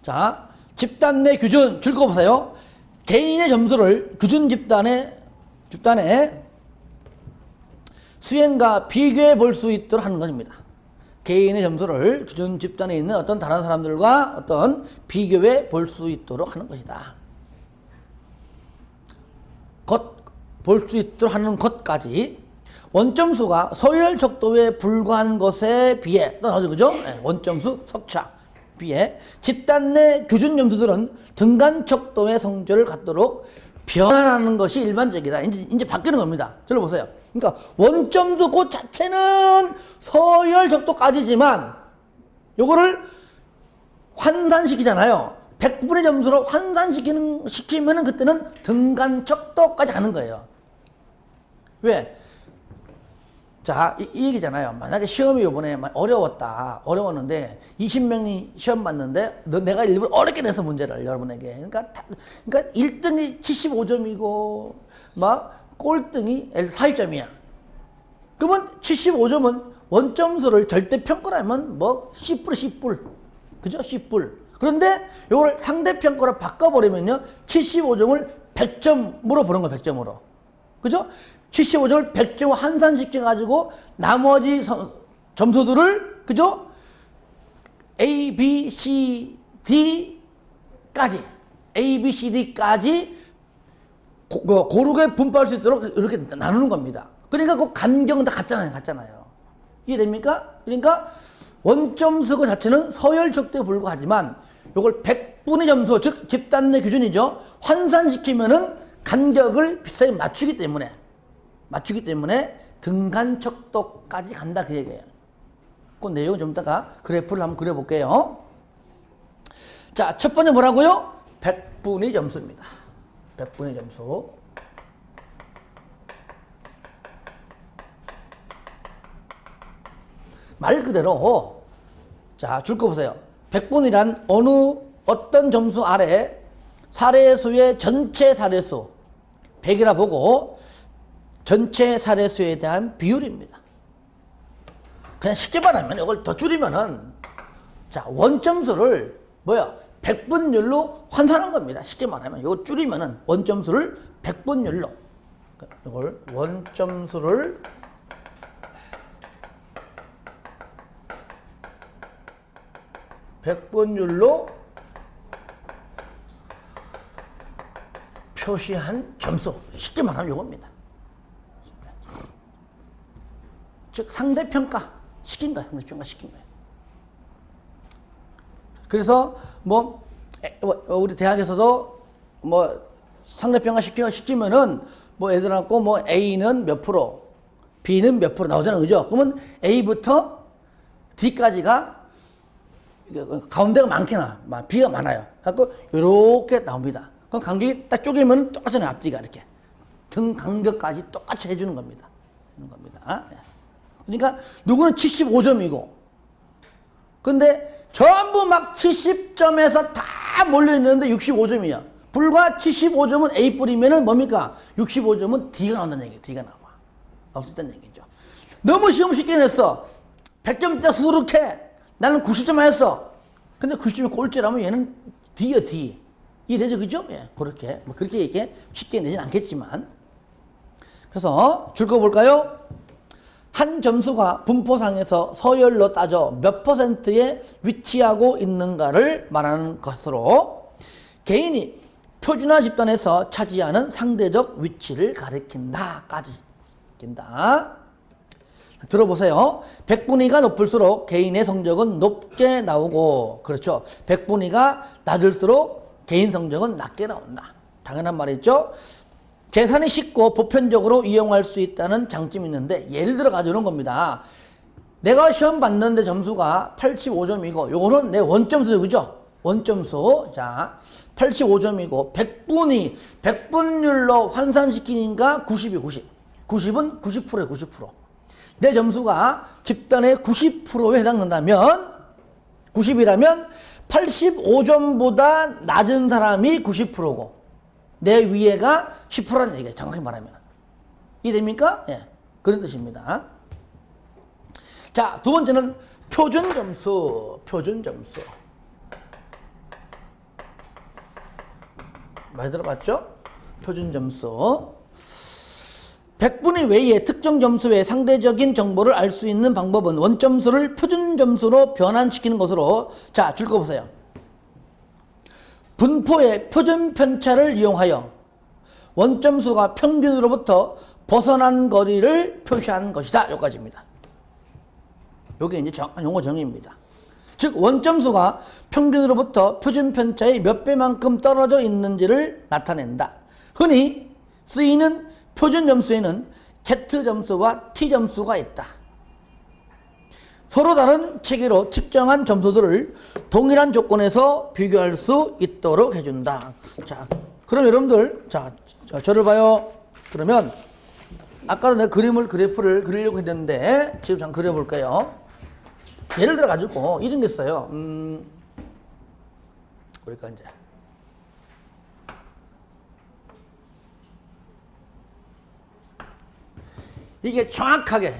자, 집단 내 규준, 줄 거 보세요. 개인의 점수를 규준 집단의 수행과 비교해 볼 수 있도록 하는 것입니다. 개인의 점수를 규준 집단에 있는 어떤 다른 사람들과 어떤 비교해 볼 수 있도록 하는 것이다. 볼 수 있도록 하는 것까지 원점수가 서열 척도에 불과한 것에 비해 그죠? 원점수 석차 비해 집단 내 규준 점수들은 등간 척도의 성질을 갖도록 변화하는 것이 일반적이다. 이제 바뀌는 겁니다. 저를 보세요. 그러니까 원점수 그 자체는 서열 척도까지지만 요거를 환산시키잖아요. 100분의 점수로 환산시키면은 그때는 등간 척도까지 가는 거예요. 왜? 자, 이 얘기잖아요. 만약에 시험이 요번에 어려웠는데 20명이 시험 봤는데 내가 일부러 어렵게 내서 문제를 여러분에게. 그러니까 1등이 75점이고 막 꼴등이 40점이야. 그러면 75점은 원점수를 절대 평가하면 뭐 C뿔. 그죠? C뿔. 그런데 이걸 상대평가로 바꿔버리면요. 75점을 100점으로 보는 거예요. 100점으로. 그죠? 75점을 100점 환산시켜가지고 나머지 점수들을, 그죠? A, B, C, D까지 고르게 분포할 수 있도록 이렇게 나누는 겁니다. 그러니까 그 간격은 다 같잖아요. 이해됩니까? 그러니까 원점수 그 자체는 서열 척도에 불과하지만 이걸 100분의 점수, 즉 집단 내 규준이죠. 환산시키면은 간격을 비슷하게 맞추기 때문에 등간 척도까지 간다 그 얘기예요. 그 내용을 좀 이따가 그래프를 한번 그려볼게요. 자, 첫 번째 뭐라고요? 100분의 점수입니다. 100분의 점수. 말 그대로 자, 줄 거 보세요. 100분이란 어떤 점수 아래 사례수의 전체 사례수 100이라 보고 전체 사례수에 대한 비율입니다. 그냥 쉽게 말하면 이걸 더 줄이면은 자, 원점수를 100분율로 환산한 겁니다. 쉽게 말하면 이거 줄이면은 원점수를 100분율로 이걸 원점수를 100분율로 표시한 점수. 쉽게 말하면 이겁니다. 즉 상대평가 시킨 거야. 상대평가 시킨 거야. 그래서 뭐 우리 대학에서도 뭐 상대평가 시키면은 뭐 애들하고 뭐 A는 몇 프로, B는 몇 프로 나오잖아요. 그죠? 그러면 A부터 D까지가 가운데가 많게나 B가 많아요. 그래서 이렇게 나옵니다. 그럼 간격이 딱 쪼개면 똑같잖아요. 앞뒤가 이렇게. 등 간격까지 똑같이 해주는 겁니다. 그러니까 누구는 75점이고 근데 전부 막 70점에서 다 몰려있는데 65점이야. 불과 75점은 A 뿌리면은 뭡니까? 65점은 D가 나온다는 얘기예요. D가 나와. 나올 수 있다는 얘기죠. 너무 시험 쉽게 냈어. 100점짜리 수두룩해. 나는 90점 했어. 근데 90점이 꼴찌라면 얘는 D야, D. 이해되죠? 그죠? 예. 그렇게. 뭐 그렇게 이렇게 쉽게 내진 않겠지만. 그래서 줄 거 볼까요? 한 점수가 분포상에서 서열로 따져 몇 %에 위치하고 있는가를 말하는 것으로 개인이 표준화 집단에서 차지하는 상대적 위치를 가리킨다까지. 들어보세요. 백분위가 높을수록 개인의 성적은 높게 나오고, 그렇죠. 백분위가 낮을수록 개인 성적은 낮게 나온다. 당연한 말이죠. 계산이 쉽고 보편적으로 이용할 수 있다는 장점이 있는데, 예를 들어 가지고 겁니다. 내가 시험 봤는데 점수가 85점이고, 요거는 내 원점수죠. 그죠? 원점수. 자, 85점이고, 백분율로 환산시키니까 90이 90. 90은 90%에 90%. 내 점수가 집단의 90%에 해당된다면, 90이라면 85점보다 낮은 사람이 90%고, 내 위에가 10%라는 얘기예요. 정확히 말하면. 이해됩니까? 예. 그런 뜻입니다. 자, 두 번째는 표준 점수. 표준 점수. 많이 들어봤죠? 표준 점수. 백분위 외에 특정 점수의 상대적인 정보를 알 수 있는 방법은 원점수를 표준 점수로 변환시키는 것으로, 자, 줄 거 보세요. 분포의 표준 편차를 이용하여 원점수가 평균으로부터 벗어난 거리를 표시한 것이다. 여기까지입니다. 이게 이제 정확한 용어 정의입니다. 즉 원점수가 평균으로부터 표준 편차의 몇 배만큼 떨어져 있는지를 나타낸다. 흔히 쓰이는 표준 점수에는 Z점수와 T점수가 있다. 서로 다른 체계로 측정한 점수들을 동일한 조건에서 비교할 수 있도록 해준다. 자, 그럼 여러분들, 자, 저를 봐요. 그러면 아까도 내가 그래프를 그리려고 했는데 지금 잠깐 그려볼까요? 예를 들어 가지고 이런 게 있어요. 우리가 이제 이게 정확하게,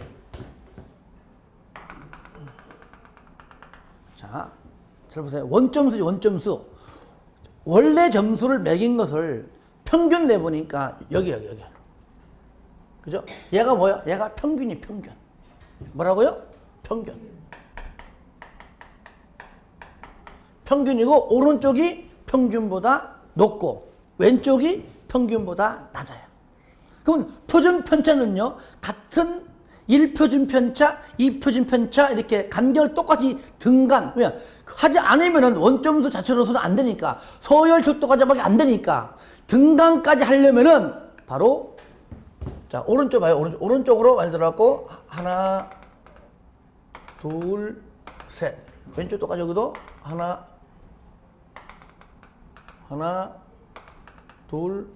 자, 잘 보세요. 원점수지, 원점수. 원래 점수를 매긴 것을 평균 내보니까 여기. 그죠? 얘가 뭐야? 얘가 평균이 평균. 뭐라고요? 평균. 평균이고 오른쪽이 평균보다 높고 왼쪽이 평균보다 낮아요. 그러면 표준 편차는요, 같은 1표준 편차, 2표준 편차 이렇게 간격을 똑같이 등간, 왜? 하지 않으면은 원점수 자체로서는 안 되니까, 서열 척도까지밖에 안 되니까 등간까지 하려면은 바로, 자, 오른쪽 봐요. 오른쪽으로 많이 들어갔고, 하나, 둘, 셋. 왼쪽 똑같이 여기도 하나, 둘,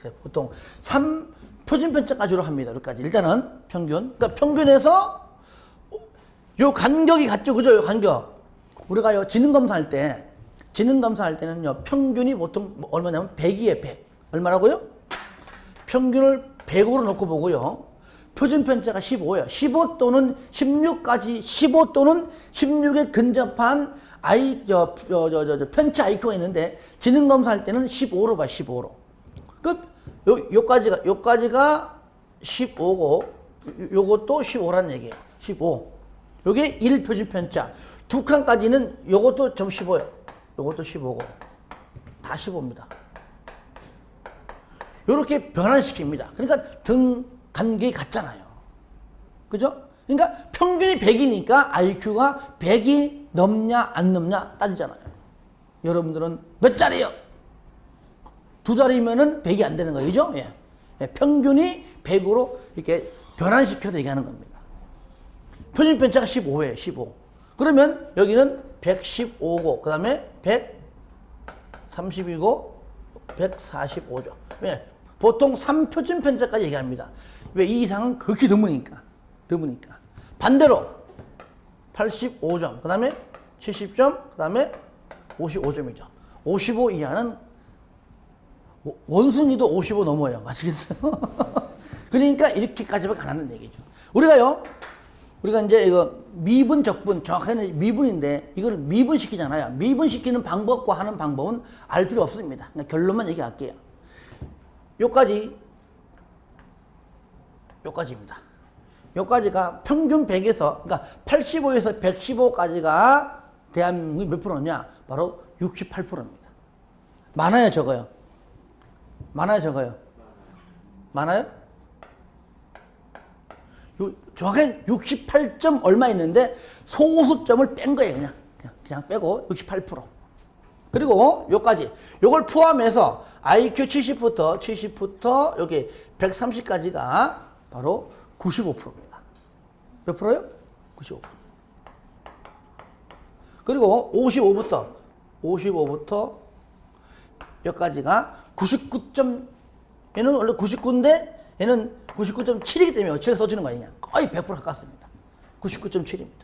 셋. 보통 3표준 편차까지로 합니다. 여기까지. 일단은 평균. 그러니까 평균에서 요 간격이 같죠. 그죠? 요 간격. 우리가요, 지능검사할 때는요, 평균이 보통 얼마냐면 100이에요, 100. 얼마라고요? 평균을 100으로 놓고 보고요. 표준 편차가 15예요. 15 또는 16까지, 15 또는 16에 근접한 편차 IQ가 있는데, 지능검사할 때는 15로 봐요, 15로. 요까지가 15고, 요것도 15란 얘기예요. 15. 요게 1표준 편차. 두 칸까지는 요것도 좀 15예요. 요것도 15고. 다 15입니다. 이렇게 변환시킵니다. 그러니까 등 간격이 같잖아요. 그죠? 그러니까 평균이 100이니까 IQ가 100이 넘냐 안 넘냐 따지잖아요. 여러분들은 몇 자리요? 두 자리면은 100이 안 되는 거예요. 그죠? 예. 예, 평균이 100으로 이렇게 변환시켜서 얘기하는 겁니다. 표준 편차가 15예요. 15. 그러면 여기는 115고 그 다음에 130이고 145죠. 왜? 보통 3표준 편차까지 얘기합니다. 왜? 이 이상은 극히 드무니까. 반대로 85점, 그 다음에 70점, 그 다음에 55점이죠. 55 이하는 원숭이도 55 넘어요. 아시겠어요? 그러니까 이렇게까지밖에 안 한다는 얘기죠. 우리가 이제 이거 미분, 적분, 정확하게 미분인데 이걸 미분시키잖아요. 미분시키는 방법과 하는 방법은 알 필요 없습니다. 그러니까 결론만 얘기할게요. 요까지입니다. 요까지가 평균 100에서, 그러니까 85에서 115까지가 대한민국이 몇 프로냐? 바로 68%입니다. 많아요, 적어요? 많아요? 정확히 68점 얼마 있는데 소수점을 뺀 거예요. 그냥 빼고 68%. 그리고 요까지. 요걸 포함해서 IQ 70부터 여기 130까지가 바로 95%입니다. 몇 프로요? 95%. 그리고 55부터 여기까지가 99점, 얘는 원래 99인데 얘는 99.7이기 때문에 7 써주는 거예요. 거의 100% 가깝습니다. 99.7입니다.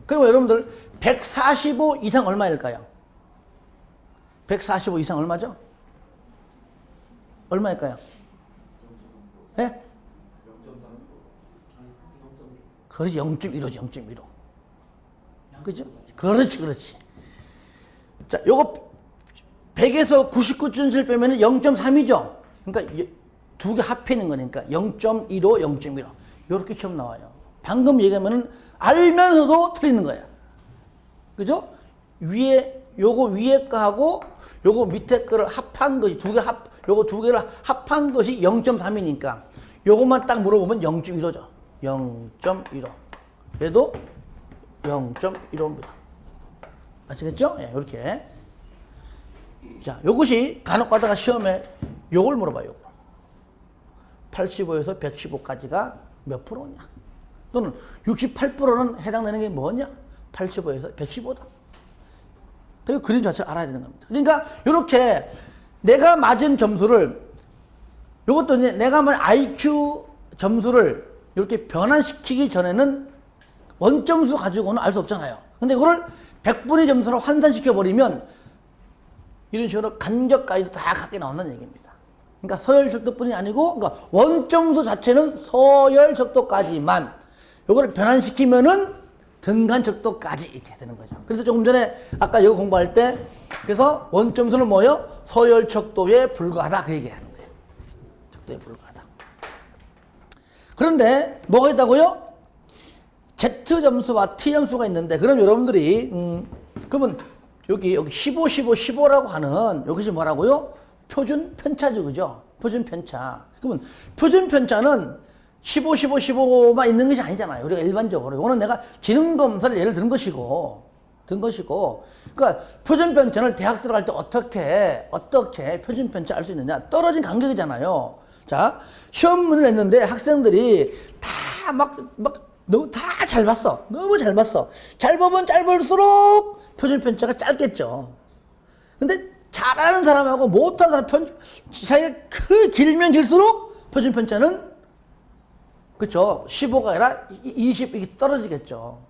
그리고 여러분들 145 이상 얼마일까요? 145 이상 얼마죠? 얼마일까요? 예? 그렇지, 0.15지, 0.15. 그죠? 그렇지. 자, 요거 100에서 99.7 빼면 0.3이죠? 그러니까 두 개 합해는 거니까 0.15, 0.15. 요렇게 시험 나와요. 방금 얘기하면은 알면서도 틀리는 거야. 그죠? 요거 위에 거하고 요거 밑에 거를 합한 것이 요거 두 개를 합한 것이 0.3이니까 요것만 딱 물어보면 0.15죠. 0.15. 얘도 0.15입니다. 아시겠죠? 예, 요렇게. 자, 요것이 간혹 가다가 시험에 요걸 물어봐요. 요거. 85에서 115까지가 몇 프로냐? 또는 68%는 해당되는 게 뭐냐? 85에서 115다. 그 그림 자체를 알아야 되는 겁니다. 그러니까 이렇게 내가 맞은 점수를, 이것도 이제 내가 맞은 IQ 점수를 이렇게 변환시키기 전에는 원점수 가지고는 알 수 없잖아요. 근데 이거를 100분의 점수로 환산시켜버리면 이런 식으로 간격까지도 다 같게 나온다는 얘기입니다. 그러니까 서열적도뿐이 아니고, 그러니까 원점수 자체는 서열적도까지만 이거를 변환시키면은 등간적도까지 이렇게 되는 거죠. 그래서 조금 전에 아까 이거 공부할 때 그래서 원점수는 뭐예요? 서열적도에 불과하다 그 얘기하는 거예요. 적도에 불과하다. 그런데 뭐가 있다고요? Z 점수와 T 점수가 있는데, 그럼 여러분들이 그러면 여기 15, 15, 15라고 하는 이것이 뭐라고요? 표준 편차죠, 그죠? 표준 편차. 그러면 표준 편차는 15, 15, 15만 있는 것이 아니잖아요. 우리가 일반적으로. 이거는 내가 지능 검사를 예를 든 것이고. 그러니까 표준 편차를 대학 들어갈 때 어떻게 표준 편차 알 수 있느냐? 떨어진 간격이잖아요. 자, 시험문을 냈는데 학생들이 다 너무 다 잘 봤어. 너무 잘 봤어. 잘 보면 짧을수록 표준 편차가 짧겠죠. 근데 잘하는 사람하고 못하는 사람 사이가 길면 길수록 표준 편차는 그쵸. 15가 아니라 20 이게 떨어지겠죠.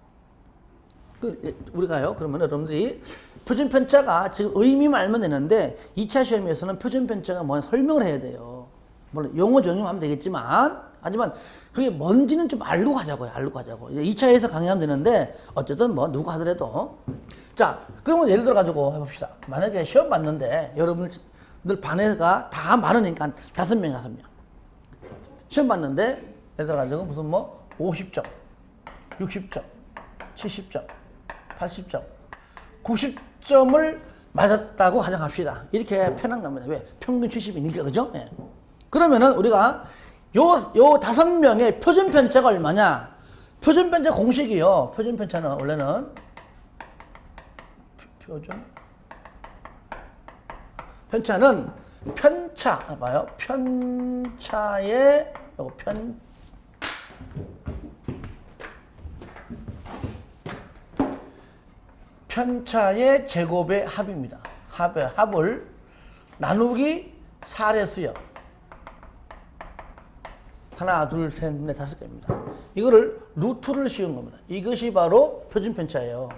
우리가요. 그러면 여러분들이 표준 편차가 지금 의미만 알면 되는데 2차 시험에서는 표준 편차가 뭔 설명을 해야 돼요. 물론 용어 정의하면 되겠지만 하지만 그게 뭔지는 좀 알고 가자고요. 이제 2차에서 강의하면 되는데 어쨌든 뭐 누가 하더라도 자, 그러면 예를 들어 가지고 해봅시다. 만약에 시험 봤는데 여러분들 반에가 다 많으니까 한 5명, 5명. 시험 봤는데 예를 들어 가지고 무슨 50점, 60점, 70점, 80점, 90점을 맞았다고 가정합시다. 이렇게 편한 겁니다. 왜? 평균 70이니까, 그죠? 예. 그러면은 우리가 요 5명의 표준 편차가 얼마냐? 표준 편차 공식이요. 표준 편차는 원래는 표준 편차는 편차 봐요. 편차의 요거 편차의 제곱의 합입니다. 합을 나누기 4의 수요. 하나, 둘, 셋, 넷, 5개입니다. 이거를 루트를 씌운 겁니다. 이것이 바로 표준 편차예요.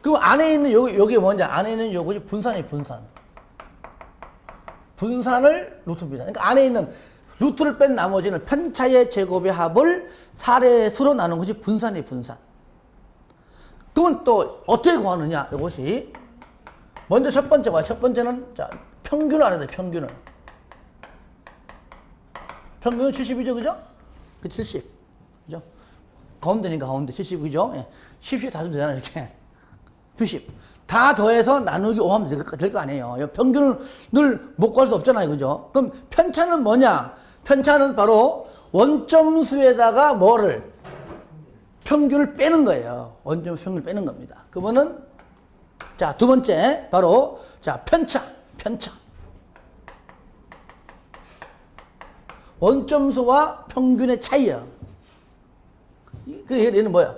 그럼 안에 있는 요게 뭐냐? 안에 있는 요것이 분산이 분산. 분산을 루트입니다. 그러니까 안에 있는 루트를 뺀 나머지는 편차의 제곱의 합을 4의 수로 나눈 것이 분산이 분산. 그러면 또 어떻게 구하느냐? 이것이 먼저 첫 번째 봐요. 첫 번째는 자 평균을 알아야 돼. 평균은 70이죠, 그죠? 그 70, 그죠? 가운데니까 가운데 70, 그죠? 예. 10씩 다 주면 되잖아요, 이렇게. 90. 다 더해서 나누기 5 하면 될 거 아니에요. 평균을 못 구할 수 없잖아요, 그죠? 그럼 편차는 뭐냐? 편차는 바로 원점수에다가 뭐를? 평균을 빼는 거예요. 원점 평균을 빼는 겁니다. 그러면은, 자, 두 번째, 바로, 자, 편차. 원점수와 평균의 차이야. 그 얘는 뭐야?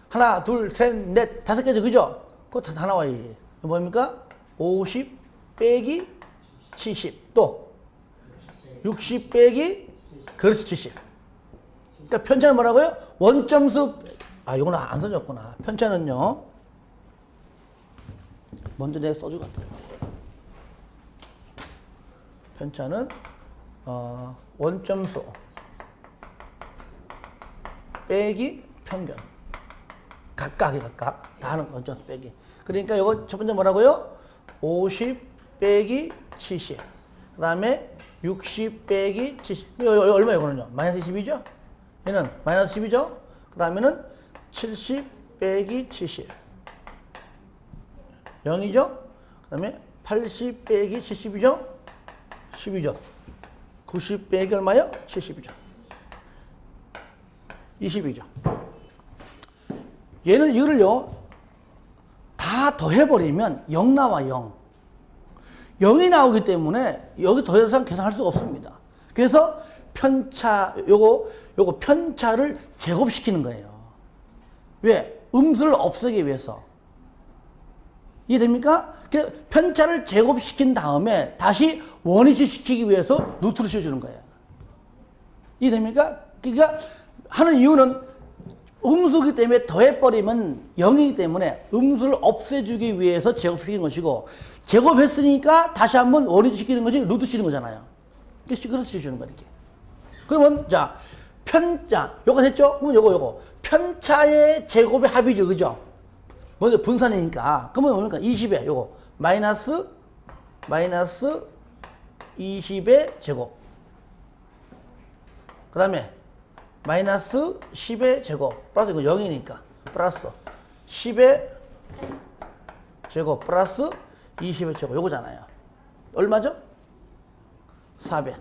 하나, 둘, 셋, 넷, 5개죠, 그죠? 그거 다 나와야지. 뭡니까? 50 빼기 70. 또, 60 빼기, 그렇지, 70. 그러니까 편차는 뭐라고요? 원점수, 이건 안 써줬구나. 편차는요, 먼저 내가 써주고 왔더라고. 편차는, 원점수 빼기 평균. 각각. 다 하는 원점수 빼기. 그러니까 이거 첫 번째 뭐라고요? 50 빼기 70. 그 다음에 60 빼기 70. 이거 얼마예요, 이거는요? 마이너스 20이죠? 얘는 마이너스 10이죠? 그 다음에는 70 빼기 70. 0이죠? 그 다음에 80 빼기 70이죠? 10이죠? 90 빼기 얼마요? 70이죠. 20이죠. 이거를요, 다 더해버리면 0 나와, 0. 0이 나오기 때문에 여기 더 이상 계산할 수가 없습니다. 그래서 편차, 요거 편차를 제곱시키는 거예요. 왜? 음수를 없애기 위해서. 이해됩니까? 편차를 제곱시킨 다음에 다시 원위치 시키기 위해서 루트를 씌워주는 거예요. 이해됩니까? 그러니까 하는 이유는 음수기 때문에 더해버리면 0이기 때문에 음수를 없애주기 위해서 제곱시키는 것이고, 제곱했으니까 다시 한번 원위치 시키는 것이 루트 씌우는 거잖아요. 그래서 씌워주는 거야, 이렇게. 그러면, 자, 요거 됐죠? 그러면 요거. 편차의 제곱의 합이죠, 그죠? 먼저 분산이니까. 그러면 뭡니까? 20에 요거. 마이너스 20의 제곱. 그 다음에 마이너스 10의 제곱. 플러스 이거 0이니까. 플러스 10의 제곱. 플러스 20의 제곱. 요거잖아요. 얼마죠? 400.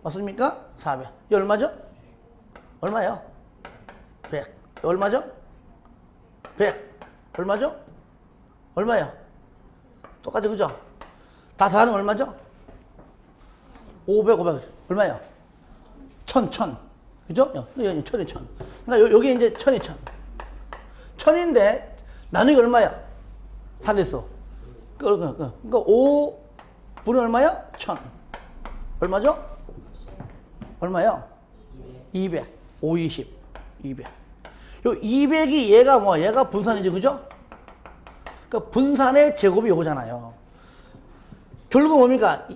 맞습니까? 400. 이 얼마죠? 얼마예요? 100. 얼마죠? 100. 얼마죠? 얼마예요? 똑같죠, 그죠? 다 더하는 거 얼마죠? 500. 얼마예요? 1000. 그죠? 여기 1000이 1000. 그러니까 여기 이제 1000이 1000. 1000인데 나누기 얼마야? 4대수. 그러니까 5분의 얼마야? 1000. 얼마죠? 얼마요? 200. 520. 200. 요 200이 얘가 분산이죠, 그죠? 그러니까 분산의 제곱이 요거잖아요. 결국 뭡니까?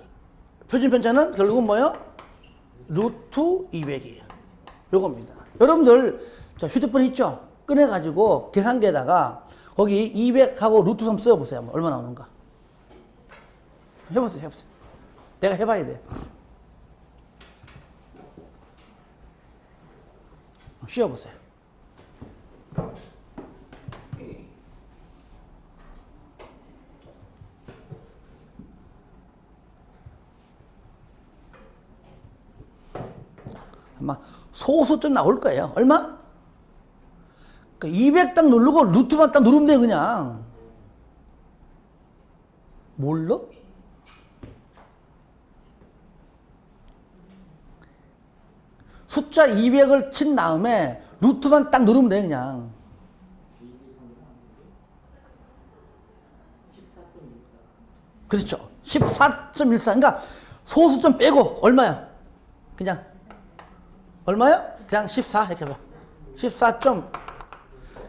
표준 편차는 결국은 뭐예요? 루트 200이에요. 요겁니다. 여러분들, 휴대폰 있죠? 꺼내가지고 계산기에다가 거기 200하고 루트 3 써보세요. 얼마 나오는가? 해보세요. 내가 해봐야 돼. 쉬어보세요. 아마 소수점 나올 거예요. 얼마? 200 딱 누르고 루트만 딱 누르면 돼 그냥. 몰라? 숫자 200을 친 다음에 루트만 딱 누르면 돼 그냥. 그렇죠. 14.14. 그러니까 소수점 빼고 얼마야? 그냥 얼마야? 그냥 14 이렇게 봐. 14.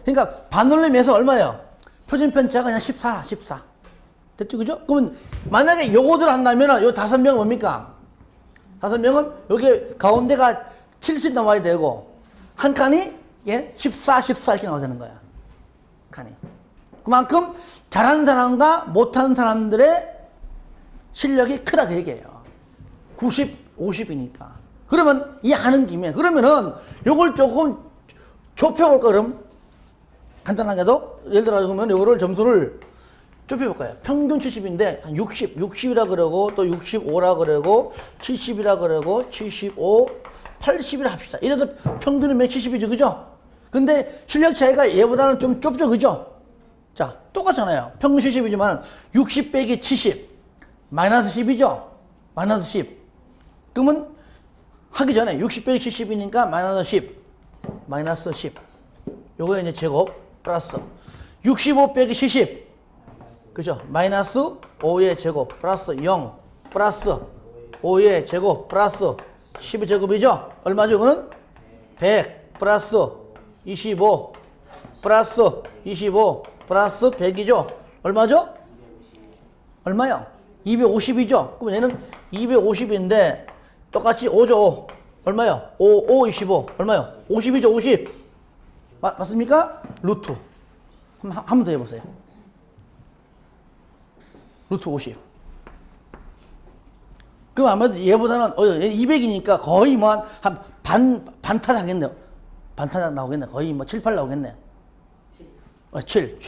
그러니까 반올림에서 얼마예요? 표준편차가 그냥 14. 됐죠, 그죠? 그러면 만약에 요거들 한다면은 요 5명은 뭡니까? 5명은 여기 가운데가 70 나와야 되고 한 칸이 14 이렇게 나와야 되는 거야. 칸이. 그만큼 잘하는 사람과 못하는 사람들의 실력이 크다 그 얘기예요. 90, 50이니까. 그러면 이 하는 김에 그러면은 요걸 조금 좁혀볼까 그럼? 간단하게도 예를 들어 보면 요거를 점수를 좁혀볼까요? 평균 70인데 한 60이라 그러고 또 65라 그러고 70이라 그러고 75, 80이라 합시다. 이래도 평균은 170이죠, 그죠? 근데 실력 차이가 얘보다는 좀 좁죠, 그죠? 자, 똑같잖아요. 평균 70이지만 60 빼기 70 마이너스 10이죠? 마이너스 10. 그러면 하기 전에 60 빼기 70이니까 마이너스 10 마이너스 10 요거 이제 제곱 플러스 65 빼기 70 그죠? 마이너스 5의 제곱 플러스 0 플러스 5의 제곱 플러스 10의 제곱이죠? 얼마죠? 이거는 100 플러스 25 플러스 25 플러스 100이죠? 얼마죠? 얼마요? 250이죠? 그럼 얘는 250인데 똑같이 5죠, 5. 얼마요? 5, 25. 얼마요? 50이죠, 50. 맞습니까? 루트. 한 번 더 해보세요. 루트 50. 그럼 아무래도 얘보다는, 200이니까 거의 뭐 한 반타작 하겠네요. 반타작 나오겠네. 거의 뭐 7, 8 나오겠네. 7.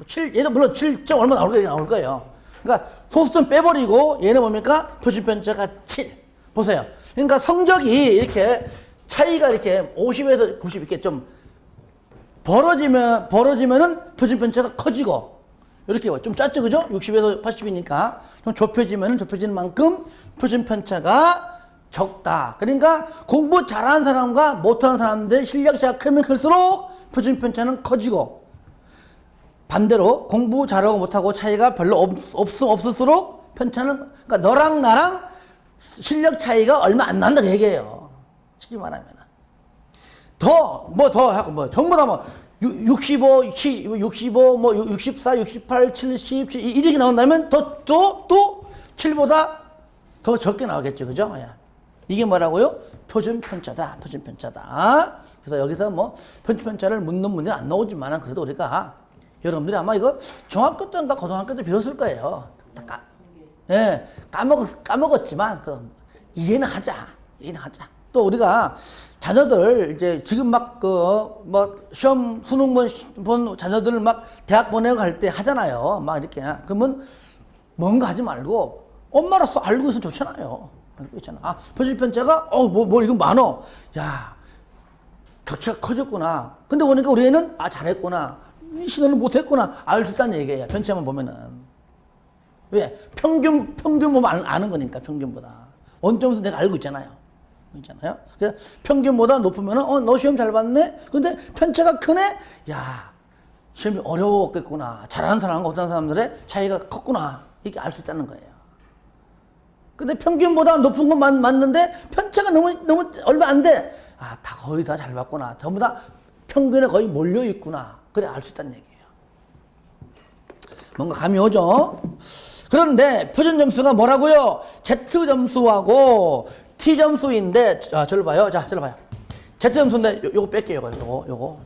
7, 얘도 물론 7점 얼마 나올 거예요. 그러니까 소수점 빼버리고 얘는 뭡니까? 표준편차가 7. 보세요. 그러니까 성적이 이렇게 차이가 이렇게 50에서 90 이렇게 좀 벌어지면은 표준편차가 커지고 이렇게 좀 작죠, 그죠? 60에서 80이니까 좀 좁혀지는 만큼 표준편차가 적다. 그러니까 공부 잘하는 사람과 못하는 사람들의 실력 차이가 크면 클수록 표준편차는 커지고 반대로 공부 잘하고 못하고 차이가 별로 없을수록 편차는 그러니까 너랑 나랑 실력 차이가 얼마 안 난다 그 얘기예요. 쉽게 말하면 더 하고 전부 다 65, 65, 64, 68, 70, 이렇게 나온다면 또 7보다 더 적게 나오겠죠, 그죠? 이게 뭐라고요? 표준편차다. 그래서 여기서 표준편차를 묻는 문제는 안 나오지만 그래도 우리가 여러분들이 아마 이거 중학교 때인가 고등학교 때 배웠을 거예요. 까먹었지만 이해는 하자. 또 우리가 자녀들 이제 지금 시험 수능 본 자녀들을 대학 보내고 갈 때 하잖아요. 이렇게. 그러면 뭔가 하지 말고 엄마로서 알고 있으면 좋잖아요. 알고 있잖아. 표준편차가 이거 많어. 야, 격차가 커졌구나. 근데 보니까 우리 애는 잘했구나. 신호는 못했구나. 알 수 있다는 얘기예요. 편차만 보면은. 왜? 평균 보면 아는 거니까, 평균보다. 원점수 내가 알고 있잖아요. 그래서 평균보다 높으면은, 너 시험 잘 봤네? 근데 편차가 크네? 야, 시험이 어려웠겠구나. 잘하는 사람과 못하는 사람들의 차이가 컸구나. 이렇게 알 수 있다는 거예요. 근데 평균보다 높은 건 맞는데, 편차가 너무 얼마 안 돼. 다 거의 다 잘 봤구나. 전부 다 평균에 거의 몰려있구나. 그래, 알 수 있다는 얘기예요. 뭔가 감이 오죠? 그런데 표준 점수가 뭐라고요? Z 점수하고 T 점수인데, 저를 봐요. 저를 봐요. Z 점수인데, 요거 뺄게요. 요거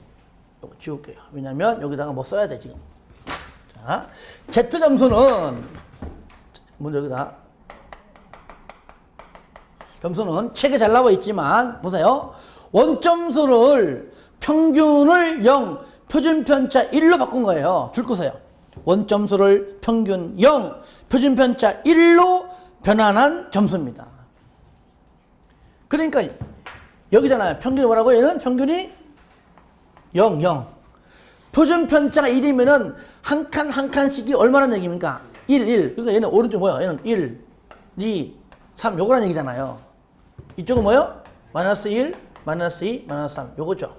지울게요. 왜냐면, 여기다가 써야 돼, 지금. 자, Z 점수는, 먼저 여기다. 점수는 책에 잘 나와 있지만, 보세요. 원점수를, 평균을 0, 표준편차 1로 바꾼 거예요. 줄 거세요. 원점수를 평균 0, 표준편차 1로 변환한 점수입니다. 그러니까 여기잖아요. 평균이 뭐라고? 얘는 평균이 0, 0. 표준 편차가 1이면은 한 칸 한 칸씩이 얼마나 얘기입니까? 1, 1. 그러니까 얘는 오른쪽 뭐야? 얘는 1, 2, 3. 요거란 얘기잖아요. 이쪽은 뭐요? 마이너스 1, 마이너스 2, 마이너스 3. 요거죠.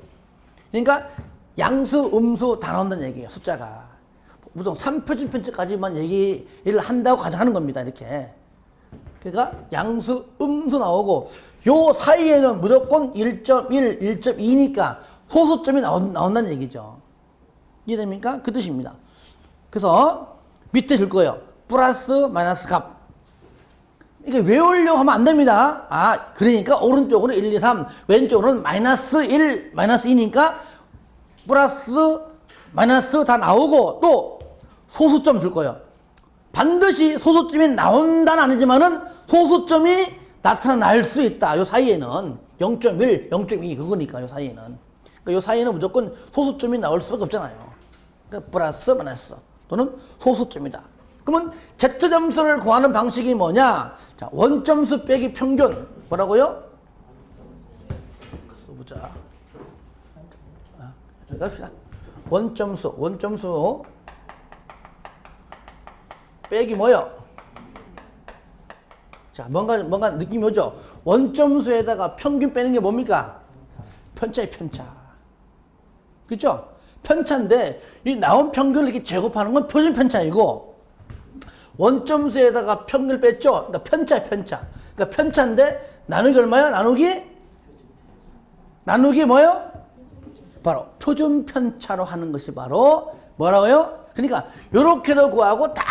그러니까 양수, 음수 다 나온다는 얘기예요. 숫자가. 보통 3표준 편차까지만 얘기를 한다고 가정하는 겁니다. 이렇게. 그러니까 양수, 음수 나오고 요 사이에는 무조건 1.1, 1.2니까 소수점이 나온다는 얘기죠. 이해됩니까? 그 뜻입니다. 그래서 밑에 줄 거예요. 플러스, 마이너스 값. 이게 외우려고 하면 안 됩니다. 아, 그러니까 오른쪽으로 1, 2, 3, 왼쪽으로는 마이너스 1, 마이너스 2니까 플러스, 마이너스 다 나오고 또 소수점 줄 거예요. 반드시 소수점이 나온다는 아니지만은 소수점이 나타날 수 있다. 요 사이에는 0.1, 0.2 그거니까 요 사이에는. 그러니까 요 사이에는 무조건 소수점이 나올 수밖에 없잖아요. 그러니까 플러스, 마이너스 또는 소수점이다. 그러면 Z점수를 구하는 방식이 뭐냐? 자, 원점수 빼기 평균. 뭐라고요? 써보자. 여기 갑시다. 원점수 빼기 뭐요? 자, 뭔가 느낌이 오죠? 원점수에다가 평균 빼는 게 뭡니까? 편차의 편차. 그죠? 편차인데, 이 나온 평균을 이렇게 제곱하는 건 표준 편차이고, 원점수에다가 평균을 뺐죠? 그러니까 편차의 편차. 그러니까 편차인데, 나누기 얼마야? 나누기 뭐요? 바로 표준 편차로 하는 것이 바로 뭐라고요? 그러니까, 요렇게도 구하고 다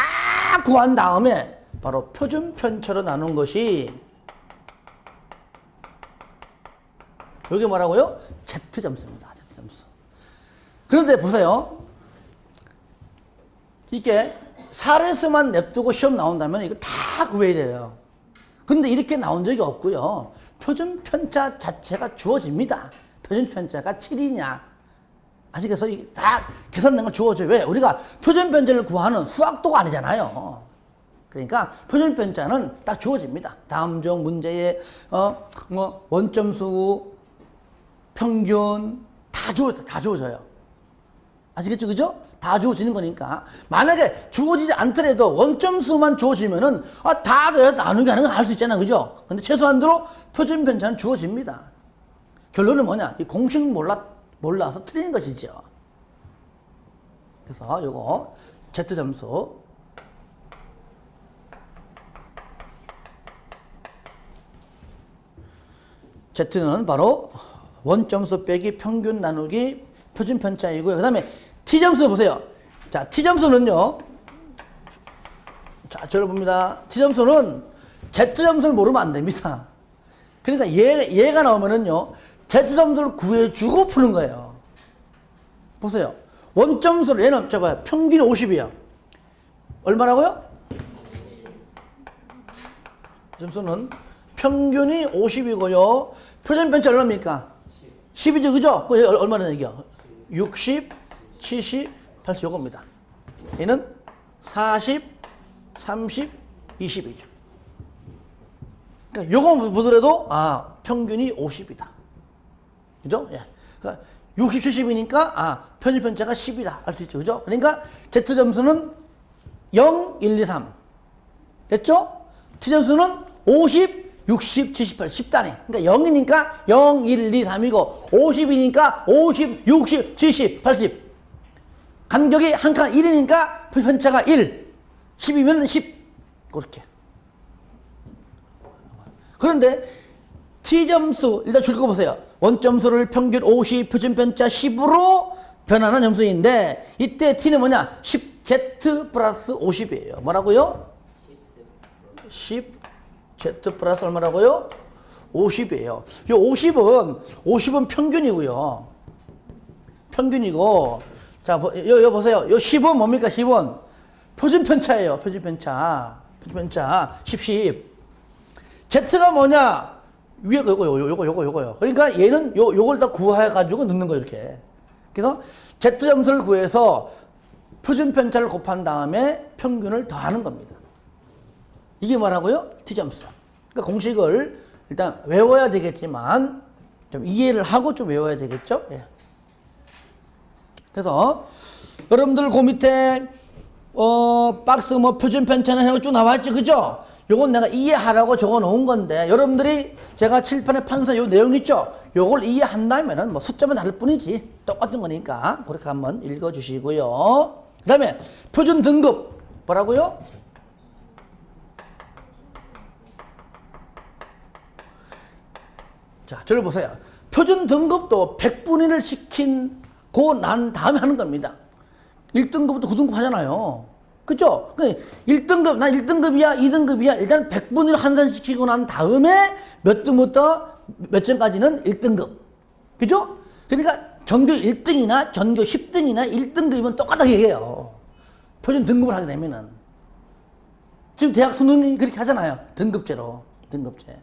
구한 다음에, 바로 표준 편차로 나눈 것이 이게 뭐라고요? Z점수입니다. Z점수. 그런데 보세요. 이게 사례수만 냅두고 시험 나온다면 이거 다 구해야 돼요. 그런데 이렇게 나온 적이 없고요. 표준 편차 자체가 주어집니다. 표준 편차가 7이냐. 아시겠어요? 이게 다 계산된 걸 주어줘요. 왜? 우리가 표준 편차를 구하는 수학도가 아니잖아요. 그러니까 표준 편차는 딱 주어집니다. 다음 중 문제에 원점수, 평균 다 주어져요. 아시겠죠, 그죠? 다 주어지는 거니까 만약에 주어지지 않더라도 원점수만 주어지면은 다 나누기 하는 거 할 수 있잖아, 그죠? 근데 최소한도로 표준 편차는 주어집니다. 결론은 뭐냐? 이 공식 몰라서 틀린 것이죠. 그래서 요거 Z점수. Z는 바로 원점수 빼기 평균 나누기 표준 편차이고요. 그 다음에 T점수 보세요. 자, T점수는요. 자, 저를 봅니다. T점수는 Z점수를 모르면 안 됩니다. 그러니까 얘가 나오면은요. Z점수를 구해주고 푸는 거예요. 보세요. 원점수를 얘는 봐요. 평균이 50이에요. 얼마라고요? 점수는 평균이 50이고요. 표준 편차 얼마입니까? 10이죠, 그죠? 얼마나 얘기야? 60, 70, 80 요겁니다. 얘는 40, 30, 20이죠. 그러니까 요거 보더라도 평균이 50이다. 그죠? 예. 그러니까 60, 70이니까 표준 편차가 10이다 할 수 있죠, 그죠? 그러니까 Z 점수는 0, 1, 2, 3 됐죠? T 점수는 50, 60, 70, 80, 10단위. 그러니까 0이니까 0, 1, 2, 3이고 50이니까 50, 60, 70, 80. 간격이 한 칸 1이니까 편차가 1. 10이면 10. 그렇게. 그런데 T점수 일단 줄 거 보세요. 원점수를 평균 50, 표준 편차 10으로 변하는 점수인데 이때 T는 뭐냐? 10Z 플러스 50이에요. 뭐라고요? 10 Z 플러스 얼마라고요? 50이에요. 이 50은 평균이고요. 평균이고, 자, 요 보세요. 요 10은 뭡니까? 10은 표준 편차예요. 표준 편차. 10. Z가 뭐냐? 위에 요거요. 그러니까 얘는 요걸 다 구해가지고 넣는 거예요, 이렇게. 그래서 Z 점수를 구해서 표준 편차를 곱한 다음에 평균을 더하는 겁니다. 이게 뭐라고요? T점수. 그러니까 공식을 일단 외워야 되겠지만 좀 이해를 하고 좀 외워야 되겠죠? 예. 그래서 여러분들 그 밑에 박스 뭐 표준 편차는 해가 쭉 나와있지, 그죠? 요건 내가 이해하라고 적어 놓은 건데 여러분들이 제가 칠판에 판서 요 내용 있죠? 요걸 이해한다면은 뭐 숫자만 다를 뿐이지 똑같은 거니까 그렇게 한번 읽어 주시고요. 그 다음에 표준 등급 뭐라고요? 자, 저를 보세요. 표준 등급도 100분위를 시키고 난 다음에 하는 겁니다. 1등급부터 9등급 하잖아요. 그죠? 1등급, 난 1등급이야, 2등급이야. 일단 100분위를 환산시키고 난 다음에 몇 등부터 몇 점까지는 1등급. 그죠? 그러니까 전교 1등이나 전교 10등이나 1등급이면 똑같다고 얘기해요. 표준 등급을 하게 되면은. 지금 대학 수능이 그렇게 하잖아요. 등급제로. 등급제.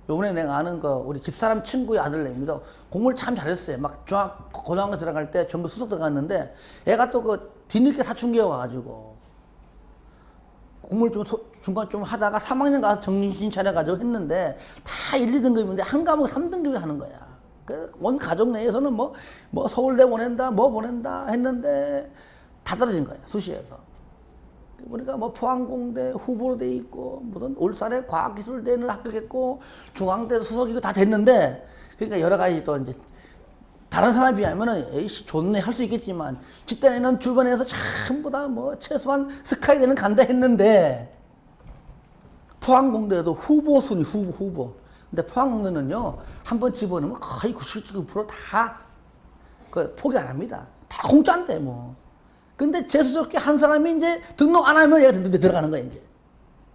요번에 내가 아는 우리 집사람 친구의 아들내미도 공부를 참 잘했어요. 막 고등학교 들어갈 때 전교 수석 들어갔는데 애가 또 뒤늦게 사춘기에 와가지고 공부를 좀 중간 좀 하다가 3학년 가서 정신 차려가지고 했는데 다 1, 2등급인데 한 과목 3등급을 하는 거야. 온 가족 내에서는 뭐 서울대 보낸다, 뭐 보낸다 했는데 다 떨어진 거야. 수시에서. 보니까 뭐 포항공대 후보로 돼 있고 무슨 울산의 과학기술대는 합격했고 중앙대 수석이고 다 됐는데 그러니까 여러 가지 또 이제 다른 사람에 비하면은 에이씨 좋네 할 수 있겠지만 집단에는 주변에서 전부 다 뭐 최소한 스카이대는 간다 했는데 포항공대도 후보 순위 후보 근데 포항공대는요 한번 집어넣으면 거의 99%다 포기 안 합니다. 다 공짜인데 뭐. 근데 재수적게 한 사람이 이제 등록 안 하면 얘가 들어가는 거야, 이제.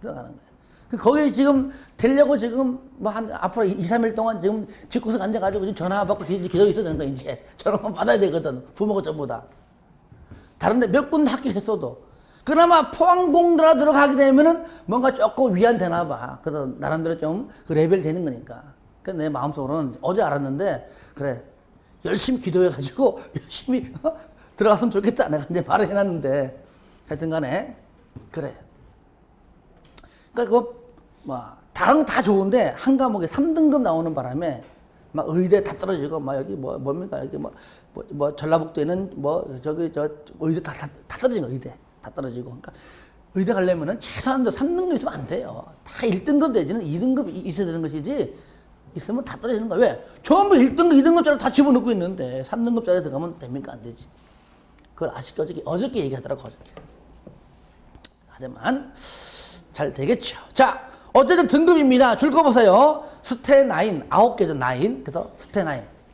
들어가는 거야. 거기에 지금 되려고 지금 뭐 앞으로 2, 3일 동안 지금 집구석 앉아가지고 지금 전화 받고 기다리고 있어야 되는 거야, 이제. 전화만 받아야 되거든. 부모가 전부 다. 다른데 몇 군데 합격했어도. 그나마 포항공대라 들어가게 되면은 뭔가 조금 위안 되나 봐. 그래서 나름대로 좀 그 레벨 되는 거니까. 그래서 내 마음속으로는 어제 알았는데, 그래. 열심히 기도해가지고, 열심히, 들어갔으면 좋겠다. 내가 이제 말을 해놨는데. 하여튼 간에, 그래. 그러니까 다른 거 다 좋은데, 한 과목에 3등급 나오는 바람에, 막 의대 다 떨어지고, 막 여기 뭡니까? 여기 전라북도에는 의대 다 떨어진 거, 의대. 다 떨어지고. 그러니까 의대 가려면은 최소한 3등급 있으면 안 돼요. 다 1등급 내지는 2등급 있어야 되는 것이지, 있으면 다 떨어지는 거야. 왜? 전부 1등급, 2등급짜리 다 집어넣고 있는데, 3등급짜리 들어가면 됩니까? 안 되지. 그걸 어저께 얘기하더라고, 어저께. 하지만, 잘 되겠죠. 자, 어쨌든 등급입니다. 줄 거 보세요. 스테 9, 9개죠, 9. 그래서 스테 9.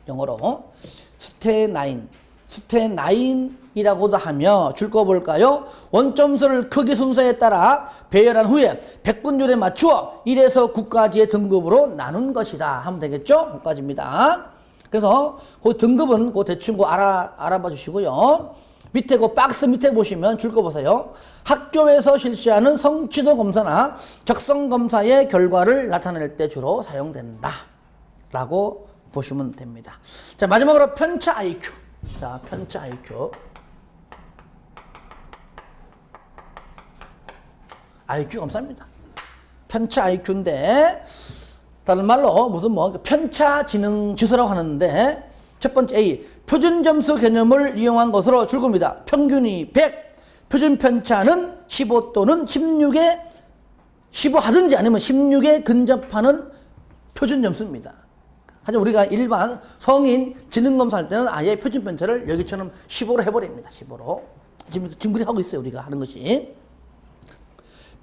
영어로. 스테 9. 스테 9이라고도 하며, 줄 거 볼까요? 원점수를 크기 순서에 따라 배열한 후에 100분율에 맞추어 1에서 9까지의 등급으로 나눈 것이다. 하면 되겠죠? 9까지입니다. 그래서 그 등급은 대충 알아봐 주시고요. 밑에 박스 밑에 보시면 줄 거 보세요. 학교에서 실시하는 성취도 검사나 적성 검사의 결과를 나타낼 때 주로 사용된다. 라고 보시면 됩니다. 자, 마지막으로 편차 IQ. 자, 편차 IQ. IQ 검사입니다. 편차 IQ인데, 다른 말로 무슨 편차 지능 지수라고 하는데, 첫 번째 A, 표준 점수 개념을 이용한 것으로 줄 겁니다. 평균이 100, 표준 편차는 15 또는 16에 15 하든지 아니면 16에 근접하는 표준 점수입니다. 하지만 우리가 일반 성인 지능검사 할 때는 아예 표준 편차를 여기처럼 15로 해버립니다. 15로. 지금 그렇게 하고 있어요. 우리가 하는 것이.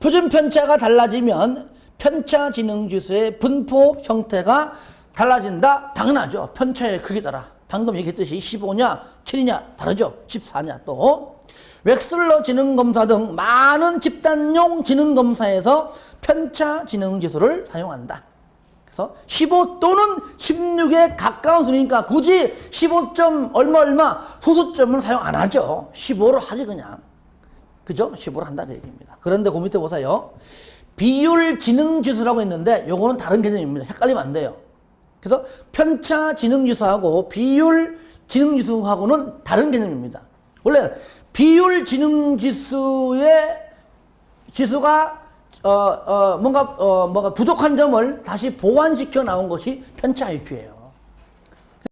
표준 편차가 달라지면 편차 지능 지수의 분포 형태가 달라진다? 당연하죠. 편차의 크기에 따라. 방금 얘기했듯이 15냐, 7이냐, 다르죠. 14냐, 또. 웩슬러 지능검사 등 많은 집단용 지능검사에서 편차 지능지수를 사용한다. 그래서 15 또는 16에 가까운 수니까 굳이 15점 얼마 소수점을 사용 안 하죠. 15로 하지 그냥. 그죠? 15로 한다 그 얘기입니다. 그런데 그 밑에 보세요. 비율 지능지수라고 있는데 요거는 다른 개념입니다. 헷갈리면 안 돼요. 그래서 편차 지능지수하고 비율 지능지수하고는 다른 개념입니다. 원래 비율 지능지수의 지수가 뭔가 부족한 점을 다시 보완시켜 나온 것이 편차 IQ예요.